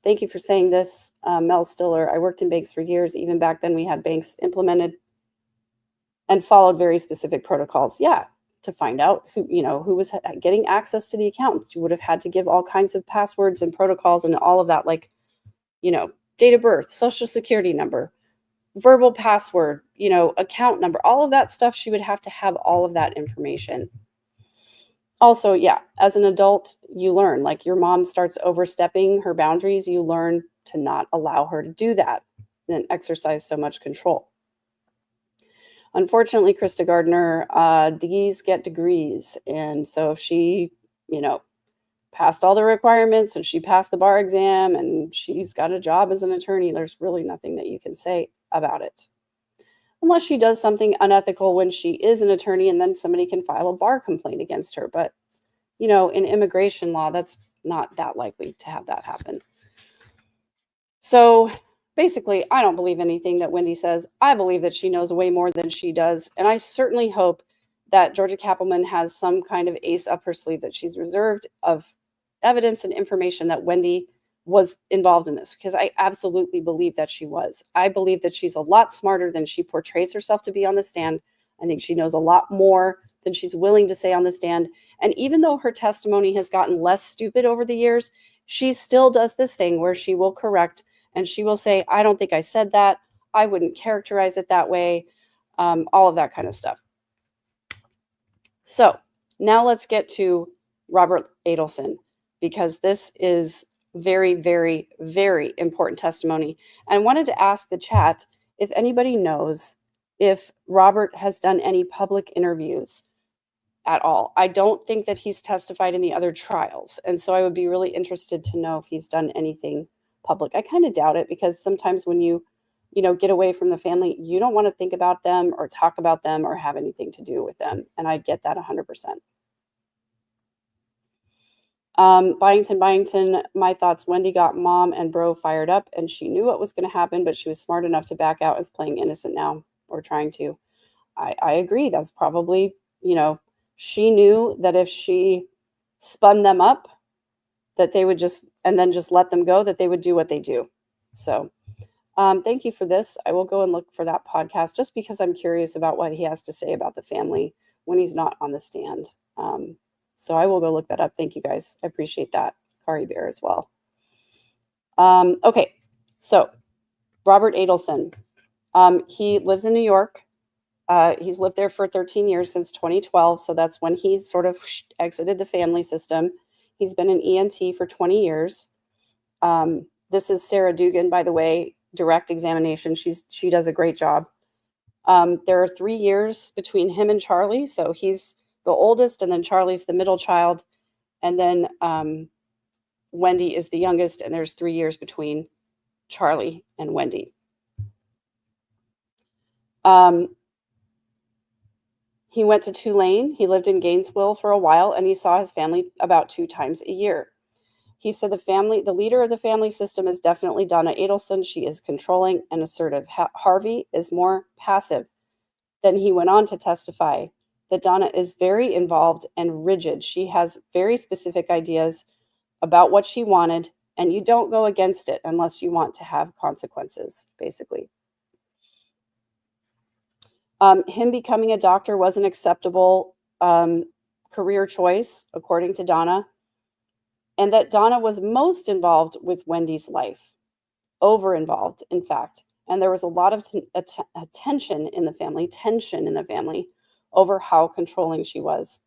Thank you for saying this, Mel Stiller. I worked in banks for years. Even back then, we had banks implemented and followed very specific protocols. Yeah, to find out who was getting access to the account. You would have had to give all kinds of passwords and protocols and all of that, like, date of birth, social security number, verbal password, account number, all of that stuff. She would have to have all of that information. Also, yeah, as an adult, you learn, like your mom starts overstepping her boundaries, you learn to not allow her to do that and exercise so much control. unfortunately, Krista Gardner, D's get degrees. And so if she, passed all the requirements and she passed the bar exam and she's got a job as an attorney, there's really nothing that you can say about it. Unless she does something unethical when she is an attorney, and then somebody can file a bar complaint against her. But, in immigration law, that's not that likely to have that happen. So basically, I don't believe anything that Wendy says. I believe that she knows way more than she does. And I certainly hope that Georgia Kappelman has some kind of ace up her sleeve that she's reserved of evidence and information that Wendy was involved in this, because I absolutely believe that she was. I believe that she's a lot smarter than she portrays herself to be on the stand. I think she knows a lot more than she's willing to say on the stand. And even though her testimony has gotten less stupid over the years, she still does this thing where she will correct and she will say, I don't think I said that. I wouldn't characterize it that way. All of that kind of stuff. So now let's get to Robert Adelson, because this is very, very, very important testimony. And I wanted to ask the chat if anybody knows if Robert has done any public interviews at all. I don't think that he's testified in the other trials. And so I would be really interested to know if he's done anything public. I kind of doubt it, because sometimes when you get away from the family, you don't want to think about them or talk about them or have anything to do with them. And I get that 100%. Byington, my thoughts. Wendy got mom and bro fired up, and she knew what was going to happen, but she was smart enough to back out as playing innocent now, or trying to. I agree. That's probably, she knew that if she spun them up, that they would just let them go, that they would do what they do. So thank you for this. I will go and look for that podcast, just because I'm curious about what he has to say about the family when he's not on the stand. So I will go look that up. Thank you guys. I appreciate that. Kari Bear as well. Okay, so Robert Adelson. He lives in New York. He's lived there for 13 years, since 2012. So that's when he sort of exited the family system. He's been an ENT for 20 years. This is Sarah Dugan, by the way, direct examination. She does a great job. There are 3 years between him and Charlie. So he's the oldest, and then Charlie's the middle child. And then Wendy is the youngest, and there's 3 years between Charlie and Wendy. He went to Tulane. He lived in Gainesville for a while, and he saw his family about 2 times a year. He said the leader of the family system is definitely Donna Adelson. She is controlling and assertive. Harvey is more passive. Then he went on to testify that Donna is very involved and rigid. She has very specific ideas about what she wanted, and you don't go against it unless you want to have consequences, basically. Him becoming a doctor was an acceptable career choice, according to Donna, and that Donna was most involved with Wendy's life, over-involved, in fact. And there was a lot of tension in the family over how controlling she was.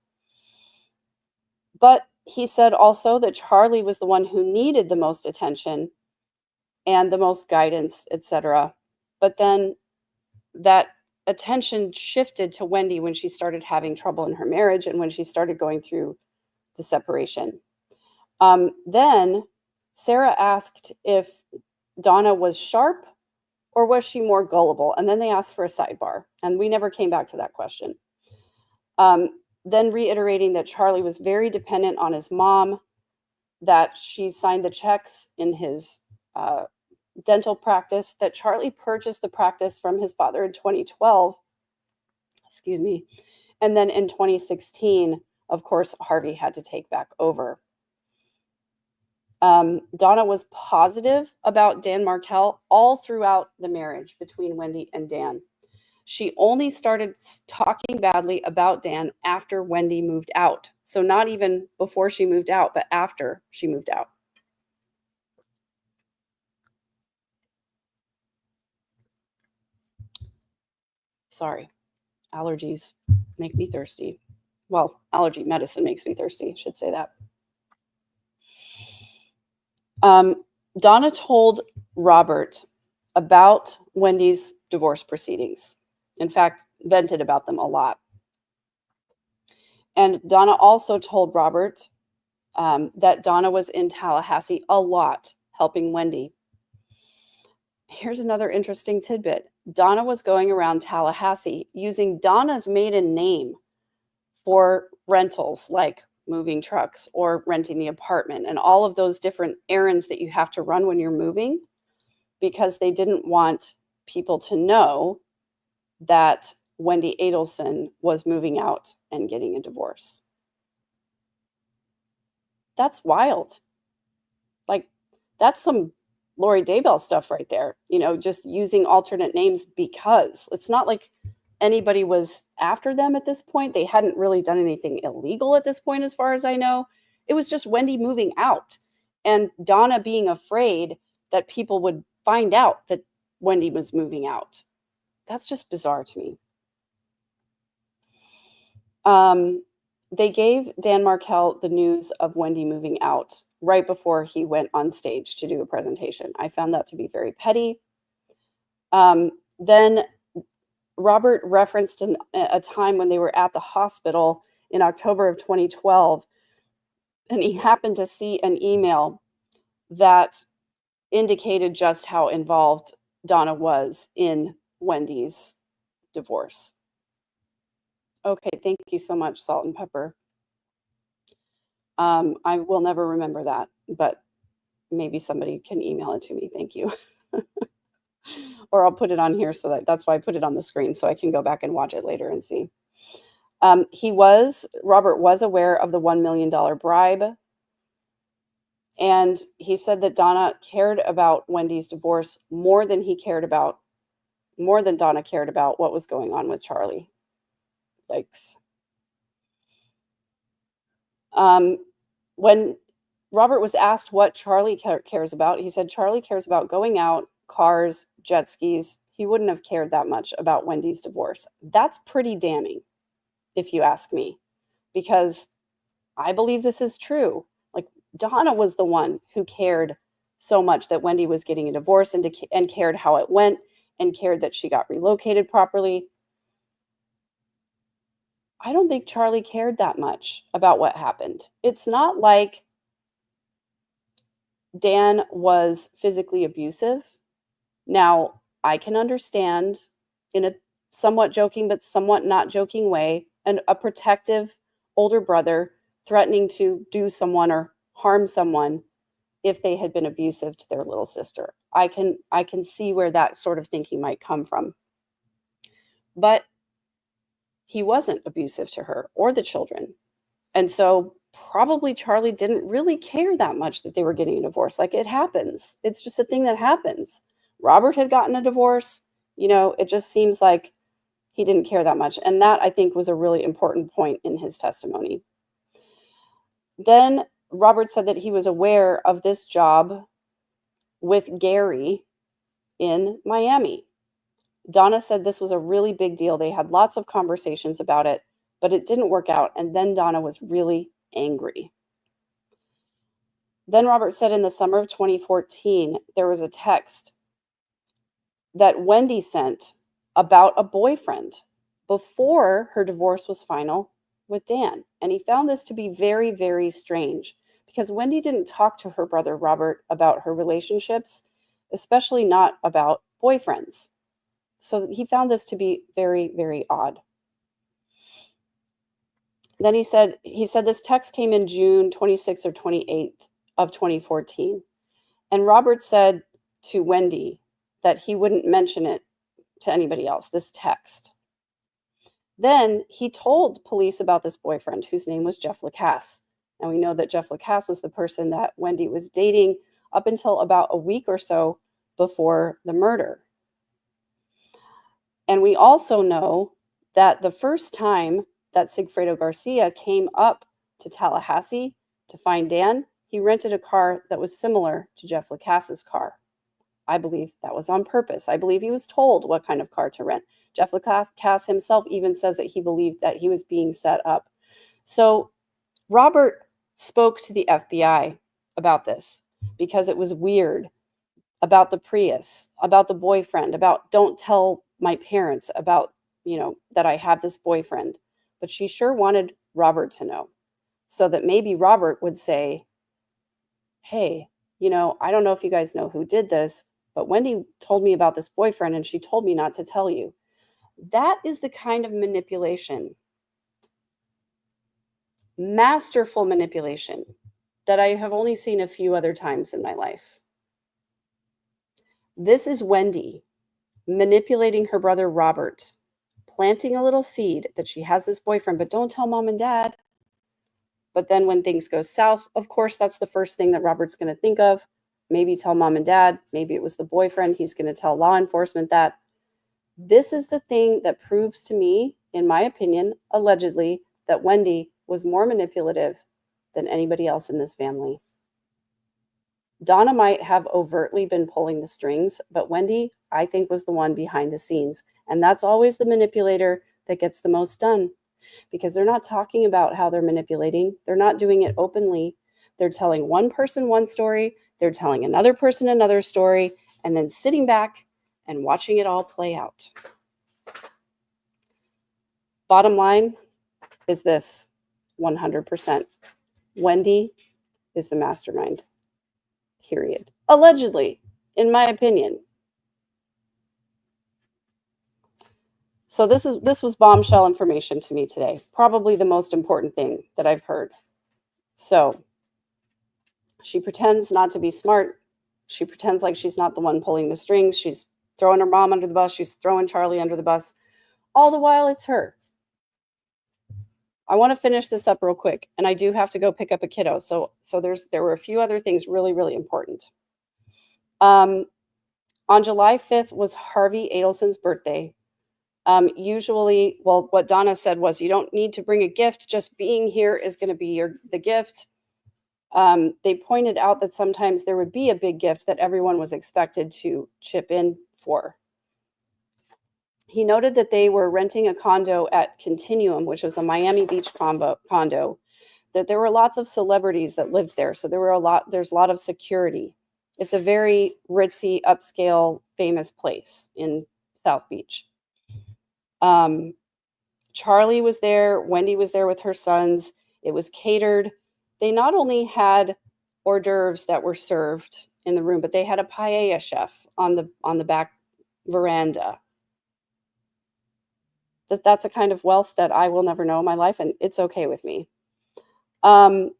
But he said also that Charlie was the one who needed the most attention and the most guidance, etc. But then that attention shifted to Wendy when she started having trouble in her marriage and when she started going through the separation. Then Sarah asked if Donna was sharp or was she more gullible? And then they asked for a sidebar, and we never came back to that question. Then reiterating that Charlie was very dependent on his mom, that she signed the checks in his dental practice, that Charlie purchased the practice from his father in 2012, and then in 2016, of course, Harvey had to take back over. Donna was positive about Dan Markel all throughout the marriage between Wendy and Dan. She only started talking badly about Dan after Wendy moved out. So not even before she moved out, but after she moved out. Sorry, allergies make me thirsty. Well, allergy medicine makes me thirsty, I should say that. Donna told Robert about Wendy's divorce proceedings. In fact, vented about them a lot. And Donna also told Robert that Donna was in Tallahassee a lot, helping Wendy. Here's another interesting tidbit. Donna was going around Tallahassee using Donna's maiden name for rentals, like moving trucks or renting the apartment and all of those different errands that you have to run when you're moving, because they didn't want people to know that Wendy Adelson was moving out and getting a divorce. That's wild. Like, that's some Lori Daybell stuff right there, just using alternate names, because it's not like anybody was after them at this point. They hadn't really done anything illegal at this point, as far as I know. It was just Wendy moving out and Donna being afraid that people would find out that Wendy was moving out. That's just bizarre to me. They gave Dan Markel the news of Wendy moving out right before he went on stage to do a presentation. I found that to be very petty. Then Robert referenced a time when they were at the hospital in October of 2012, and he happened to see an email that indicated just how involved Donna was in Wendy's divorce. Okay, thank you so much, Salt and Pepper. I will never remember that, but maybe somebody can email it to me. Thank you. Or I'll put it on here, so that's why I put it on the screen, so I can go back and watch it later and see. Robert was aware of the $1 million bribe. And he said that Donna cared about Wendy's divorce more than Donna cared about what was going on with Charlie. Yikes. When Robert was asked what Charlie cares about, he said Charlie cares about going out, cars, jet skis. He wouldn't have cared that much about Wendy's divorce. That's pretty damning, if you ask me, because I believe this is true. Like, Donna was the one who cared so much that Wendy was getting a divorce, and cared how it went, and cared that she got relocated properly. I don't think Charlie cared that much about what happened. It's not like Dan was physically abusive. Now, I can understand, in a somewhat joking but somewhat not joking way, a protective older brother threatening to do someone or harm someone if they had been abusive to their little sister. I can see where that sort of thinking might come from. But he wasn't abusive to her or the children. And so probably Charlie didn't really care that much that they were getting a divorce. Like, it happens. It's just a thing that happens. Robert had gotten a divorce. It just seems like he didn't care that much. And that, I think, was a really important point in his testimony. Then Robert said that he was aware of this job with Gary in Miami. Donna said this was a really big deal. They had lots of conversations about it, but it didn't work out. And then Donna was really angry. Then Robert said in the summer of 2014, there was a text that Wendy sent about a boyfriend before her divorce was final with Dan. And he found this to be very, very strange, because Wendy didn't talk to her brother Robert about her relationships, especially not about boyfriends. So he found this to be very, very odd. Then he said this text came in June 26th or 28th of 2014. And Robert said to Wendy that he wouldn't mention it to anybody else, this text. Then he told police about this boyfriend, whose name was Jeff Lacasse. And we know that Jeff Lacasse was the person that Wendy was dating up until about a week or so before the murder. And we also know that the first time that Sigfredo Garcia came up to Tallahassee to find Dan, he rented a car that was similar to Jeff Lacasse's car. I believe that was on purpose. I believe he was told what kind of car to rent. Jeff Lacasse himself even says that he believed that he was being set up. So Robert spoke to the FBI about this because it was weird, about the Prius, about the boyfriend, about don't tell my parents, about that I have this boyfriend, but she sure wanted Robert to know, so that maybe Robert would say, hey, I don't know if you guys know who did this, but Wendy told me about this boyfriend and she told me not to tell you. That is the kind of manipulation, masterful manipulation, that I have only seen a few other times in my life. This is Wendy manipulating her brother Robert, planting a little seed that she has this boyfriend, but don't tell mom and dad. But then when things go south, of course, that's the first thing that Robert's going to think of. Maybe tell mom and dad. Maybe it was the boyfriend. He's going to tell law enforcement that. This is the thing that proves to me, in my opinion, allegedly, that Wendy was more manipulative than anybody else in this family. Donna might have overtly been pulling the strings, but Wendy, I think, was the one behind the scenes. And that's always the manipulator that gets the most done, because they're not talking about how they're manipulating. They're not doing it openly. They're telling one person one story, they're telling another person another story, and then sitting back and watching it all play out. Bottom line is this: 100%. Wendy is the mastermind. Period. Allegedly, in my opinion. So this was bombshell information to me today. Probably the most important thing that I've heard. So she pretends not to be smart. She pretends like she's not the one pulling the strings. She's throwing her mom under the bus. She's throwing Charlie under the bus. All the while, it's her. I want to finish this up real quick, and I do have to go pick up a kiddo. So there were a few other things really, really important. On July 5th was Harvey Adelson's birthday. Usually, well, what Donna said was, you don't need to bring a gift. Just being here is going to be the gift. They pointed out that sometimes there would be a big gift that everyone was expected to chip in for. He noted that they were renting a condo at Continuum, which was a Miami Beach condo, that there were lots of celebrities that lived there. So there's a lot of security. It's a very ritzy, upscale, famous place in South Beach. Charlie was there. Wendy was there with her sons. It was catered. They not only had hors d'oeuvres that were served in the room, but they had a paella chef on the back veranda. That's a kind of wealth that I will never know in my life, and it's okay with me. Robert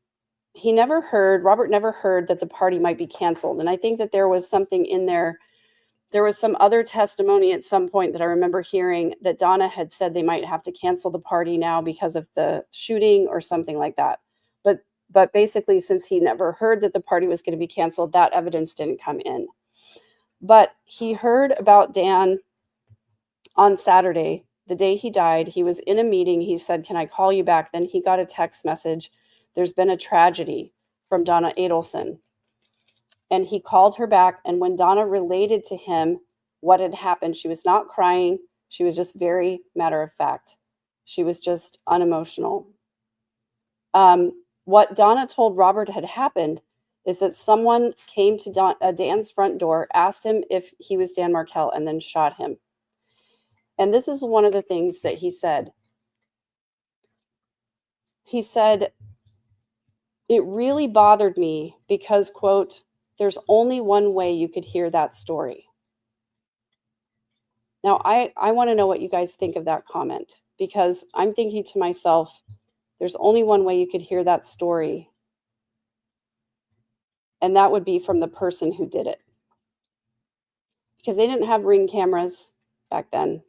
never heard that the party might be canceled. And I think that there was something in there. There was some other testimony at some point that I remember hearing that Donna had said they might have to cancel the party now because of the shooting or something like that. But basically, since he never heard that the party was going to be canceled, that evidence didn't come in. But he heard about Dan on Saturday, the day he died. He was in a meeting. He said, "Can I call you back?" Then he got a text message. There's been a tragedy from Donna Adelson. And he called her back. And when Donna related to him what had happened, she was not crying. She was just very matter of fact. She was just unemotional. What Donna told Robert had happened is that someone came to Dan's front door, asked him if he was Dan Markel, and then shot him. And this is one of the things that he said. He said, "It really bothered me because, quote, there's only one way you could hear that story." Now, I want to know what you guys think of that comment, because I'm thinking to myself, there's only one way you could hear that story. And that would be from the person who did it. Because they didn't have Ring cameras back then.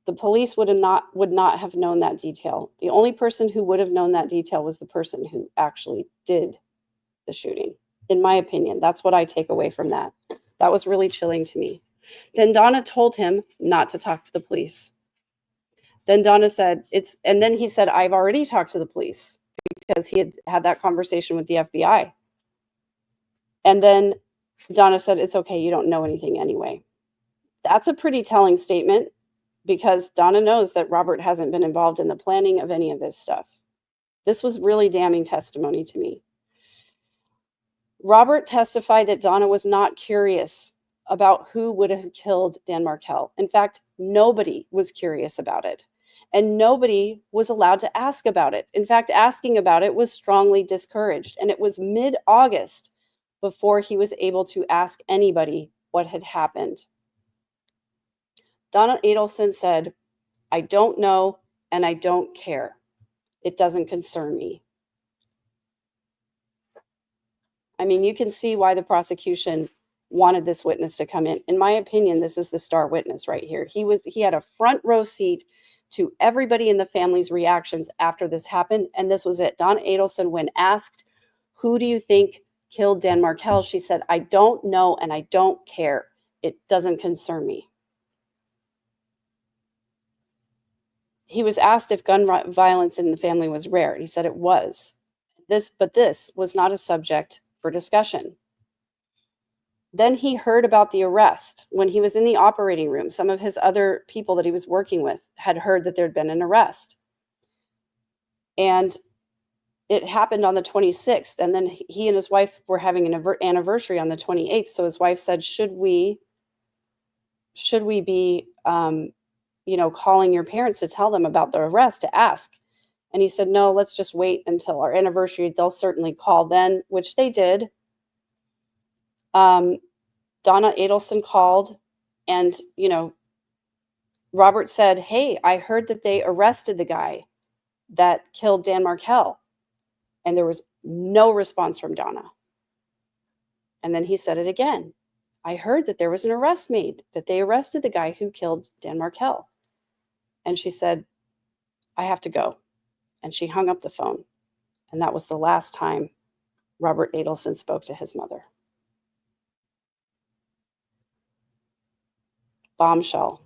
The police would not have known that detail. The only person who would have known that detail was the person who actually did the shooting. In my opinion, that's what I take away from that. That was really chilling to me. Then Donna told him not to talk to the police. Then Donna said, and then he said, "I've already talked to the police," because he had that conversation with the FBI. And then Donna said, "It's okay, you don't know anything anyway." That's a pretty telling statement, because Donna knows that Robert hasn't been involved in the planning of any of this stuff. This was really damning testimony to me. Robert testified that Donna was not curious about who would have killed Dan Markel. In fact, nobody was curious about it, and nobody was allowed to ask about it. In fact, asking about it was strongly discouraged, and it was mid-August before he was able to ask anybody what had happened. Donna Adelson said, "I don't know and I don't care. It doesn't concern me." I mean, you can see why the prosecution wanted this witness to come in. In my opinion, this is the star witness right here. He had a front row seat to everybody in the family's reactions after this happened, and this was it. Donna Adelson, when asked, "Who do you think killed Dan Markel?" she said, "I don't know and I don't care. It doesn't concern me." He was asked if gun violence in the family was rare. He said it was. But this was not a subject for discussion. Then he heard about the arrest. When he was in the operating room, some of his other people that he was working with had heard that there'd been an arrest. And it happened on the 26th. And then he and his wife were having an anniversary on the 28th. So his wife said, should we be, calling your parents to tell them about the arrest, to ask? And he said, no, let's just wait until our anniversary. They'll certainly call then, which they did. Donna Adelson called, and, Robert said, "Hey, I heard that they arrested the guy that killed Dan Markel." And there was no response from Donna. And then he said it again. "I heard that there was an arrest made, that they arrested the guy who killed Dan Markel." And she said, "I have to go." And she hung up the phone. And that was the last time Robert Adelson spoke to his mother. Bombshell.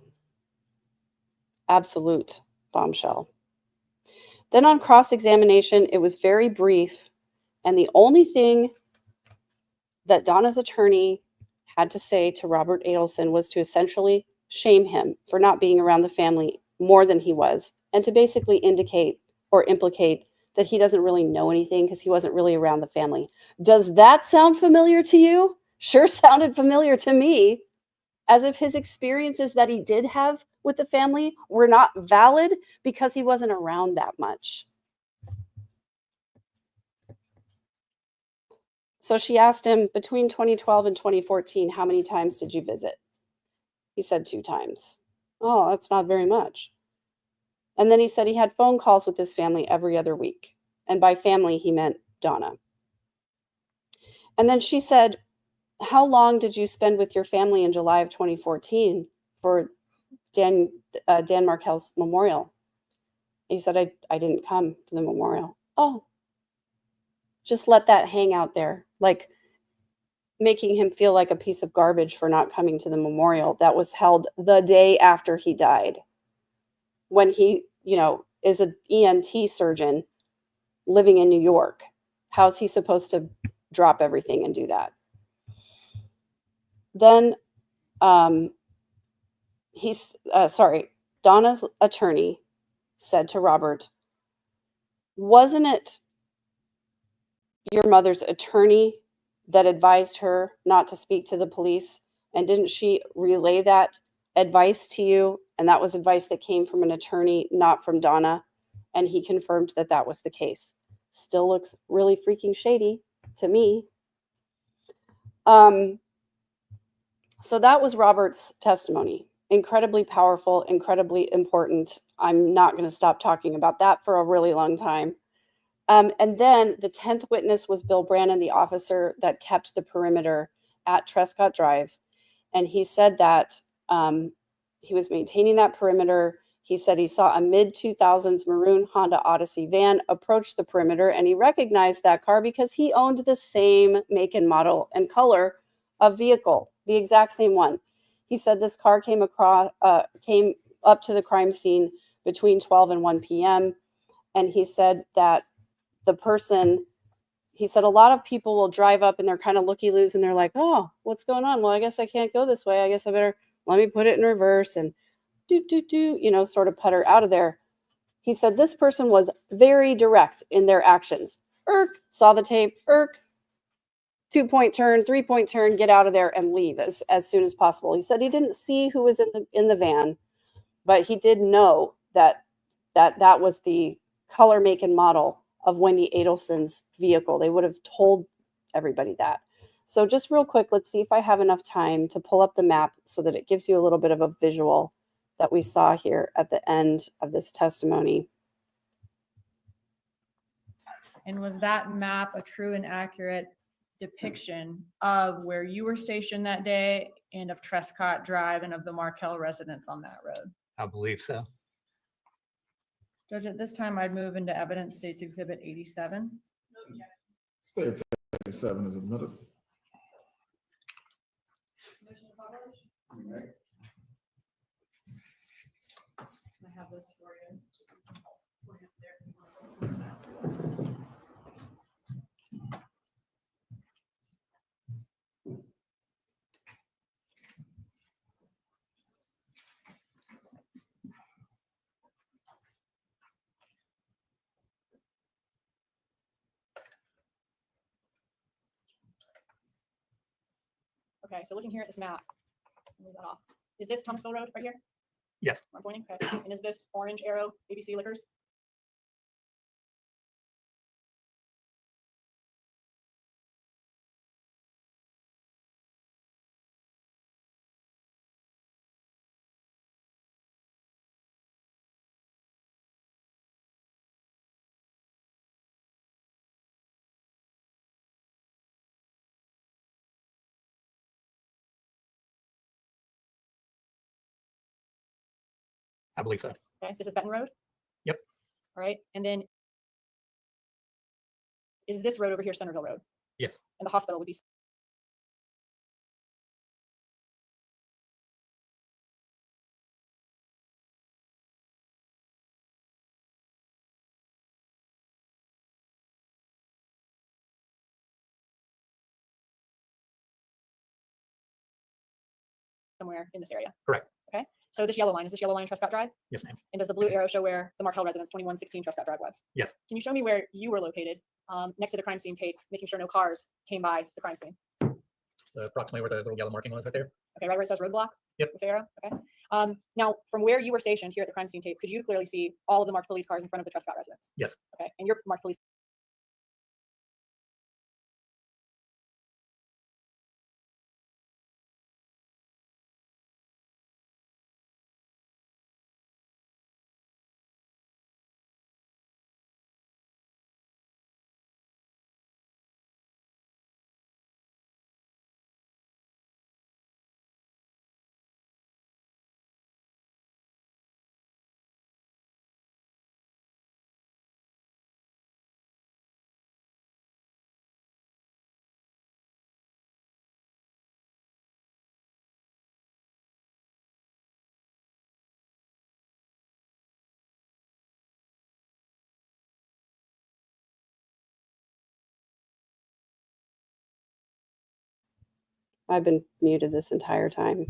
Absolute bombshell. Then on cross-examination, it was very brief. And the only thing that Donna's attorney had to say to Robert Adelson was to essentially shame him for not being around the family more than he was, and to basically indicate or implicate that he doesn't really know anything because he wasn't really around the family. Does that sound familiar to you? Sure sounded familiar to me, as if his experiences that he did have with the family were not valid because he wasn't around that much. So she asked him, between 2012 and 2014, how many times did you visit? He said 2 times. Oh, that's not very much. And then he said he had phone calls with his family every other week. And by family, he meant Donna. And then she said, how long did you spend with your family in July of 2014 for Dan Markel's memorial? He said, I didn't come for the memorial. Oh, just let that hang out there, like making him feel like a piece of garbage for not coming to the memorial that was held the day after he died, when he, is an ENT surgeon living in New York. How's he supposed to drop everything and do that? Then Donna's attorney said to Robert, wasn't it your mother's attorney that advised her not to speak to the police? And didn't she relay that advice to you? And that was advice that came from an attorney, not from Donna. And he confirmed that that was the case. Still looks really freaking shady to me. So that was Robert's testimony. Incredibly powerful, incredibly important. I'm not going to stop talking about that for a really long time. And then the 10th witness was Bill Brannon, the officer that kept the perimeter at Trescott Drive. And he said that he was maintaining that perimeter. He said he saw a mid-2000s maroon Honda Odyssey van approach the perimeter, and he recognized that car because he owned the same make and model and color of vehicle, the exact same one. He said this car came up to the crime scene between 12 and 1 p.m. And he said that a lot of people will drive up and they're kind of looky-loos and they're like, oh, what's going on? Well, I guess I can't go this way. I guess I better, let me put it in reverse and sort of putter out of there. He said this person was very direct in their actions. Saw the tape, 2-point turn, 3-point turn, get out of there and leave as soon as possible. He said he didn't see who was in the van, but he did know that was the color, make, and model of Wendy Adelson's vehicle. They would have told everybody that. So just real quick, let's see if I have enough time to pull up the map so that it gives you a little bit of a visual that we saw here at the end of this testimony. And was that map a true and accurate depiction of where you were stationed that day and of Trescott Drive and of the Markel residence on that road? I believe so. Judge, at this time, I'd move into evidence States Exhibit 87. States 87 is admitted. I have this for you. Okay, so looking here at this map, move that off. Is this Thomasville Road right here? Yes. I'm pointing. Okay. And is this orange arrow ABC Liquors? I believe so. Okay, this is Benton Road? Yep. All right, and then is this road over here Centerville Road? Yes. And the hospital would be somewhere in this area? Correct. Okay, so this yellow line, is this yellow line Trescott Drive? Yes, ma'am. And does the blue arrow show where the Markel residence 2116 Trescott Drive was? Yes. Can you show me where you were located next to the crime scene tape, making sure no cars came by the crime scene? So approximately where the little yellow marking was right there. Okay, right where it says roadblock? Yep. With the arrow? Okay. Now, from where you were stationed here at the crime scene tape, could you clearly see all of the marked police cars in front of the Trescott residence? Yes. Okay, and your marked police. I've been muted this entire time.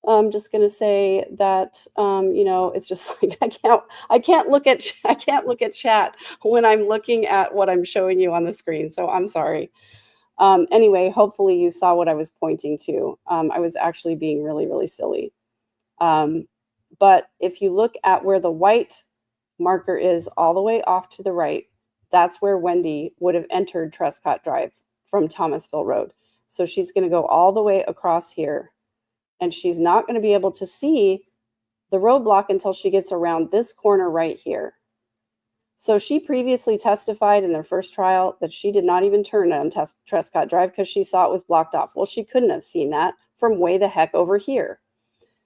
I'm just going to say that it's just like I can't look at chat when I'm looking at what I'm showing you on the screen. So I'm sorry. Anyway, hopefully you saw what I was pointing to. I was actually being really, really silly. But if you look at where the white marker is all the way off to the right, that's where Wendy would have entered Trescott Drive from Thomasville Road. So she's going to go all the way across here, and she's not going to be able to see the roadblock until she gets around this corner right here. So she previously testified in their first trial that she did not even turn on Trescott Drive because she saw it was blocked off. Well, she couldn't have seen that from way the heck over here.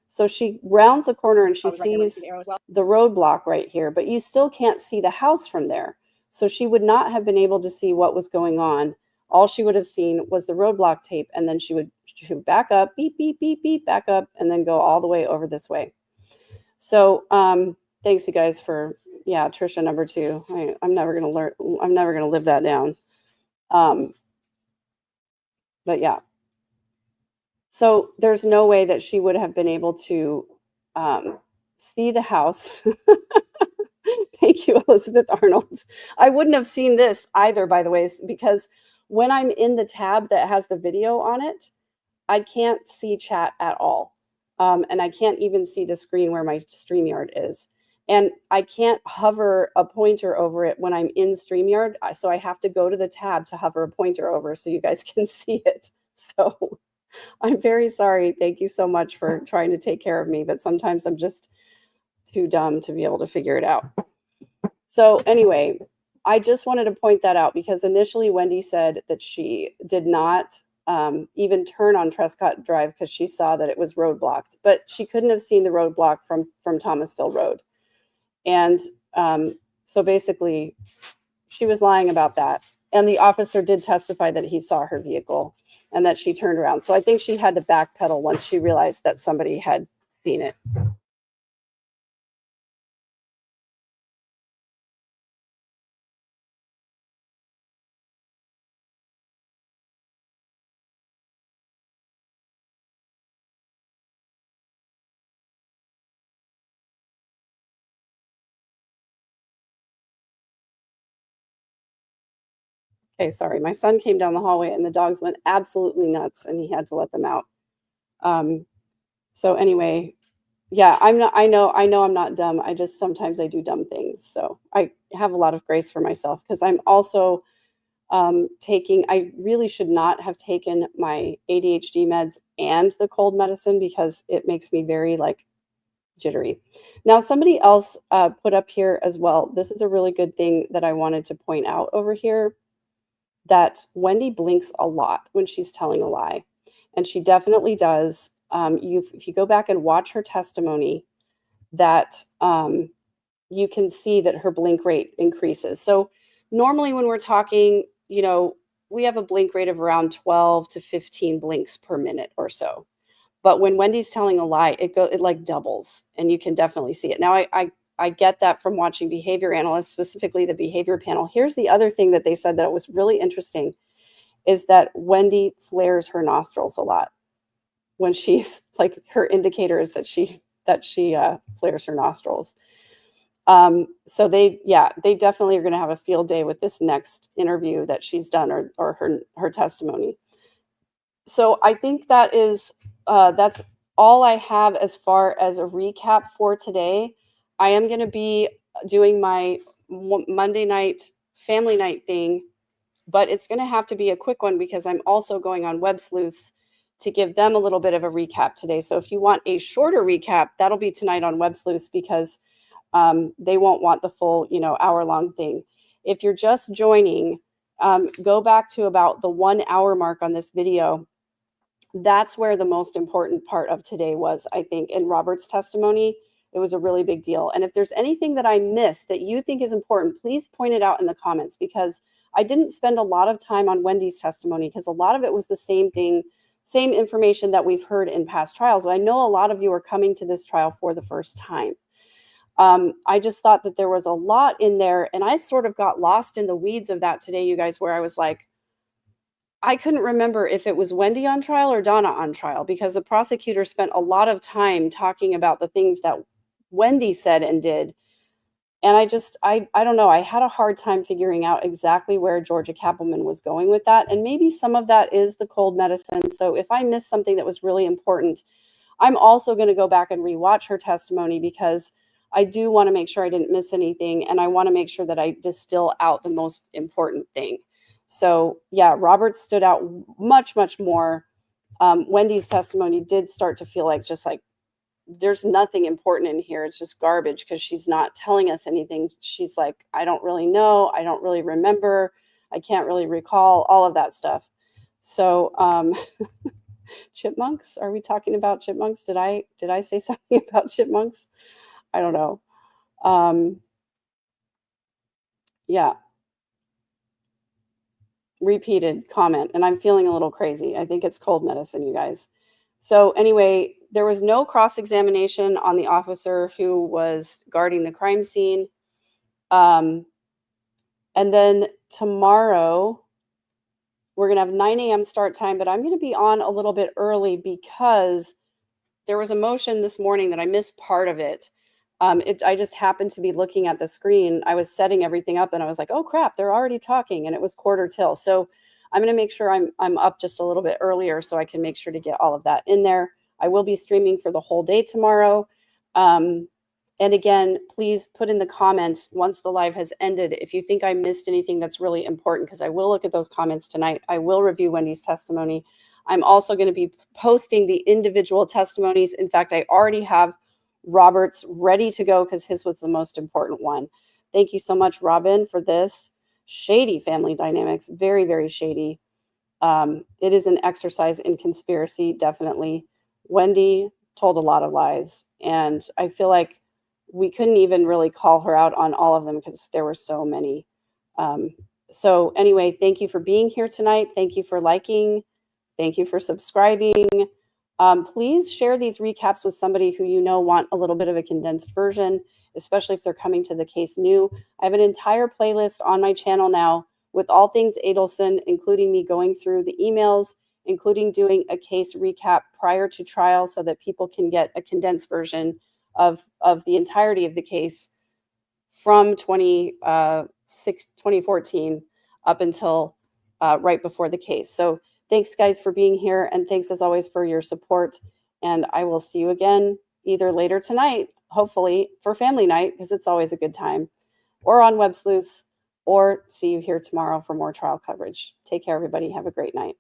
So she rounds the corner and she sees the roadblock right here, but you still can't see the house from there. So she would not have been able to see what was going on. All she would have seen was the roadblock tape, and then she would back up, beep, beep, beep, beep, back up, and then go all the way over this way. So thanks you guys for, Trisha number 2. I'm never going to learn. I'm never going to live that down. But yeah. So there's no way that she would have been able to see the house. Thank you, Elizabeth Arnold. I wouldn't have seen this either, by the way, because when I'm in the tab that has the video on it, I can't see chat at all. And I can't even see the screen where my StreamYard is. And I can't hover a pointer over it when I'm in StreamYard. So I have to go to the tab to hover a pointer over so you guys can see it. So I'm very sorry. Thank you so much for trying to take care of me. But sometimes I'm just too dumb to be able to figure it out. So anyway, I just wanted to point that out because initially Wendy said that she did not even turn on Trescott Drive because she saw that it was roadblocked, but she couldn't have seen the roadblock from Thomasville Road. And so basically she was lying about that. And the officer did testify that he saw her vehicle and that she turned around. So I think she had to backpedal once she realized that somebody had seen it. Okay, sorry. My son came down the hallway and the dogs went absolutely nuts and he had to let them out. So anyway, yeah, I know I'm not dumb. I just sometimes I do dumb things. So I have a lot of grace for myself because I'm also I really should not have taken my ADHD meds and the cold medicine because it makes me very like jittery. Now, somebody else put up here as well. This is a really good thing that I wanted to point out over here, that Wendy blinks a lot when she's telling a lie. And she definitely does. If you go back and watch her testimony, that you can see that her blink rate increases. So normally when we're talking, you know, we have a blink rate of around 12 to 15 blinks per minute or so. But when Wendy's telling a lie, it like doubles, and you can definitely see it. Now, I get that from watching behavior analysts, specifically the behavior panel. Here's the other thing that they said that was really interesting, is that Wendy flares her nostrils a lot when she's like, her indicator is that she flares her nostrils. So they definitely are going to have a field day with this next interview that she's done, or her testimony. So I think that is that's all I have as far as a recap for today. I am going to be doing my Monday night family night thing, but it's going to have to be a quick one because I'm also going on Web Sleuths to give them a little bit of a recap today. So if you want a shorter recap, that'll be tonight on Web Sleuths because they won't want the full, hour-long thing. If you're just joining, go back to about the 1 hour mark on this video. That's where the most important part of today was, I think, in Robert's testimony. It was a really big deal. And if there's anything that I missed that you think is important, please point it out in the comments, because I didn't spend a lot of time on Wendy's testimony because a lot of it was the same thing, same information that we've heard in past trials. I know a lot of you are coming to this trial for the first time. I just thought that there was a lot in there, and I sort of got lost in the weeds of that today, you guys, where I was like, I couldn't remember if it was Wendy on trial or Donna on trial, because the prosecutor spent a lot of time talking about the things that Wendy said and did. And I don't know, I had a hard time figuring out exactly where Georgia Kappelman was going with that. And maybe some of that is the cold medicine. So if I missed something that was really important, I'm also going to go back and rewatch her testimony, because I do want to make sure I didn't miss anything. And I want to make sure that I distill out the most important thing. So yeah, Robert stood out much, much more. Wendy's testimony did start to feel like just like, there's nothing important in here. It's just garbage because she's not telling us anything. She's like, I don't really know. I don't really remember. I can't really recall, all of that stuff. So chipmunks, are we talking about chipmunks? Did I say something about chipmunks? I don't know. Yeah. Repeated comment, and I'm feeling a little crazy. I think it's cold medicine, you guys. So anyway, there was no cross-examination on the officer who was guarding the crime scene. And then tomorrow, we're going to have 9 a.m. start time, but I'm going to be on a little bit early because there was a motion this morning that I missed part of it. I just happened to be looking at the screen. I was setting everything up and I was like, oh crap, they're already talking, and it was quarter till. So I'm going to make sure I'm up just a little bit earlier so I can make sure to get all of that in there. I will be streaming for the whole day tomorrow. And again, please put in the comments once the live has ended if you think I missed anything that's really important, because I will look at those comments tonight. I will review Wendy's testimony. I'm also going to be posting the individual testimonies. In fact, I already have Robert's ready to go because his was the most important one. Thank you so much, Robin, for this. Shady family dynamics, very, very shady. It is an exercise in conspiracy, definitely. Wendy told a lot of lies, and I feel like we couldn't even really call her out on all of them because there were so many. So anyway, thank you for being here tonight. Thank you for liking. Thank you for subscribing. Please share these recaps with somebody who you know want a little bit of a condensed version, especially if they're coming to the case new. I have an entire playlist on my channel now with all things Adelson, including me going through the emails, including doing a case recap prior to trial so that people can get a condensed version of the entirety of the case from 2014 up until right before the case. So thanks, guys, for being here. And thanks, as always, for your support. And I will see you again either later tonight, hopefully, for family night, because it's always a good time, or on Web Sleuths, or see you here tomorrow for more trial coverage. Take care, everybody. Have a great night.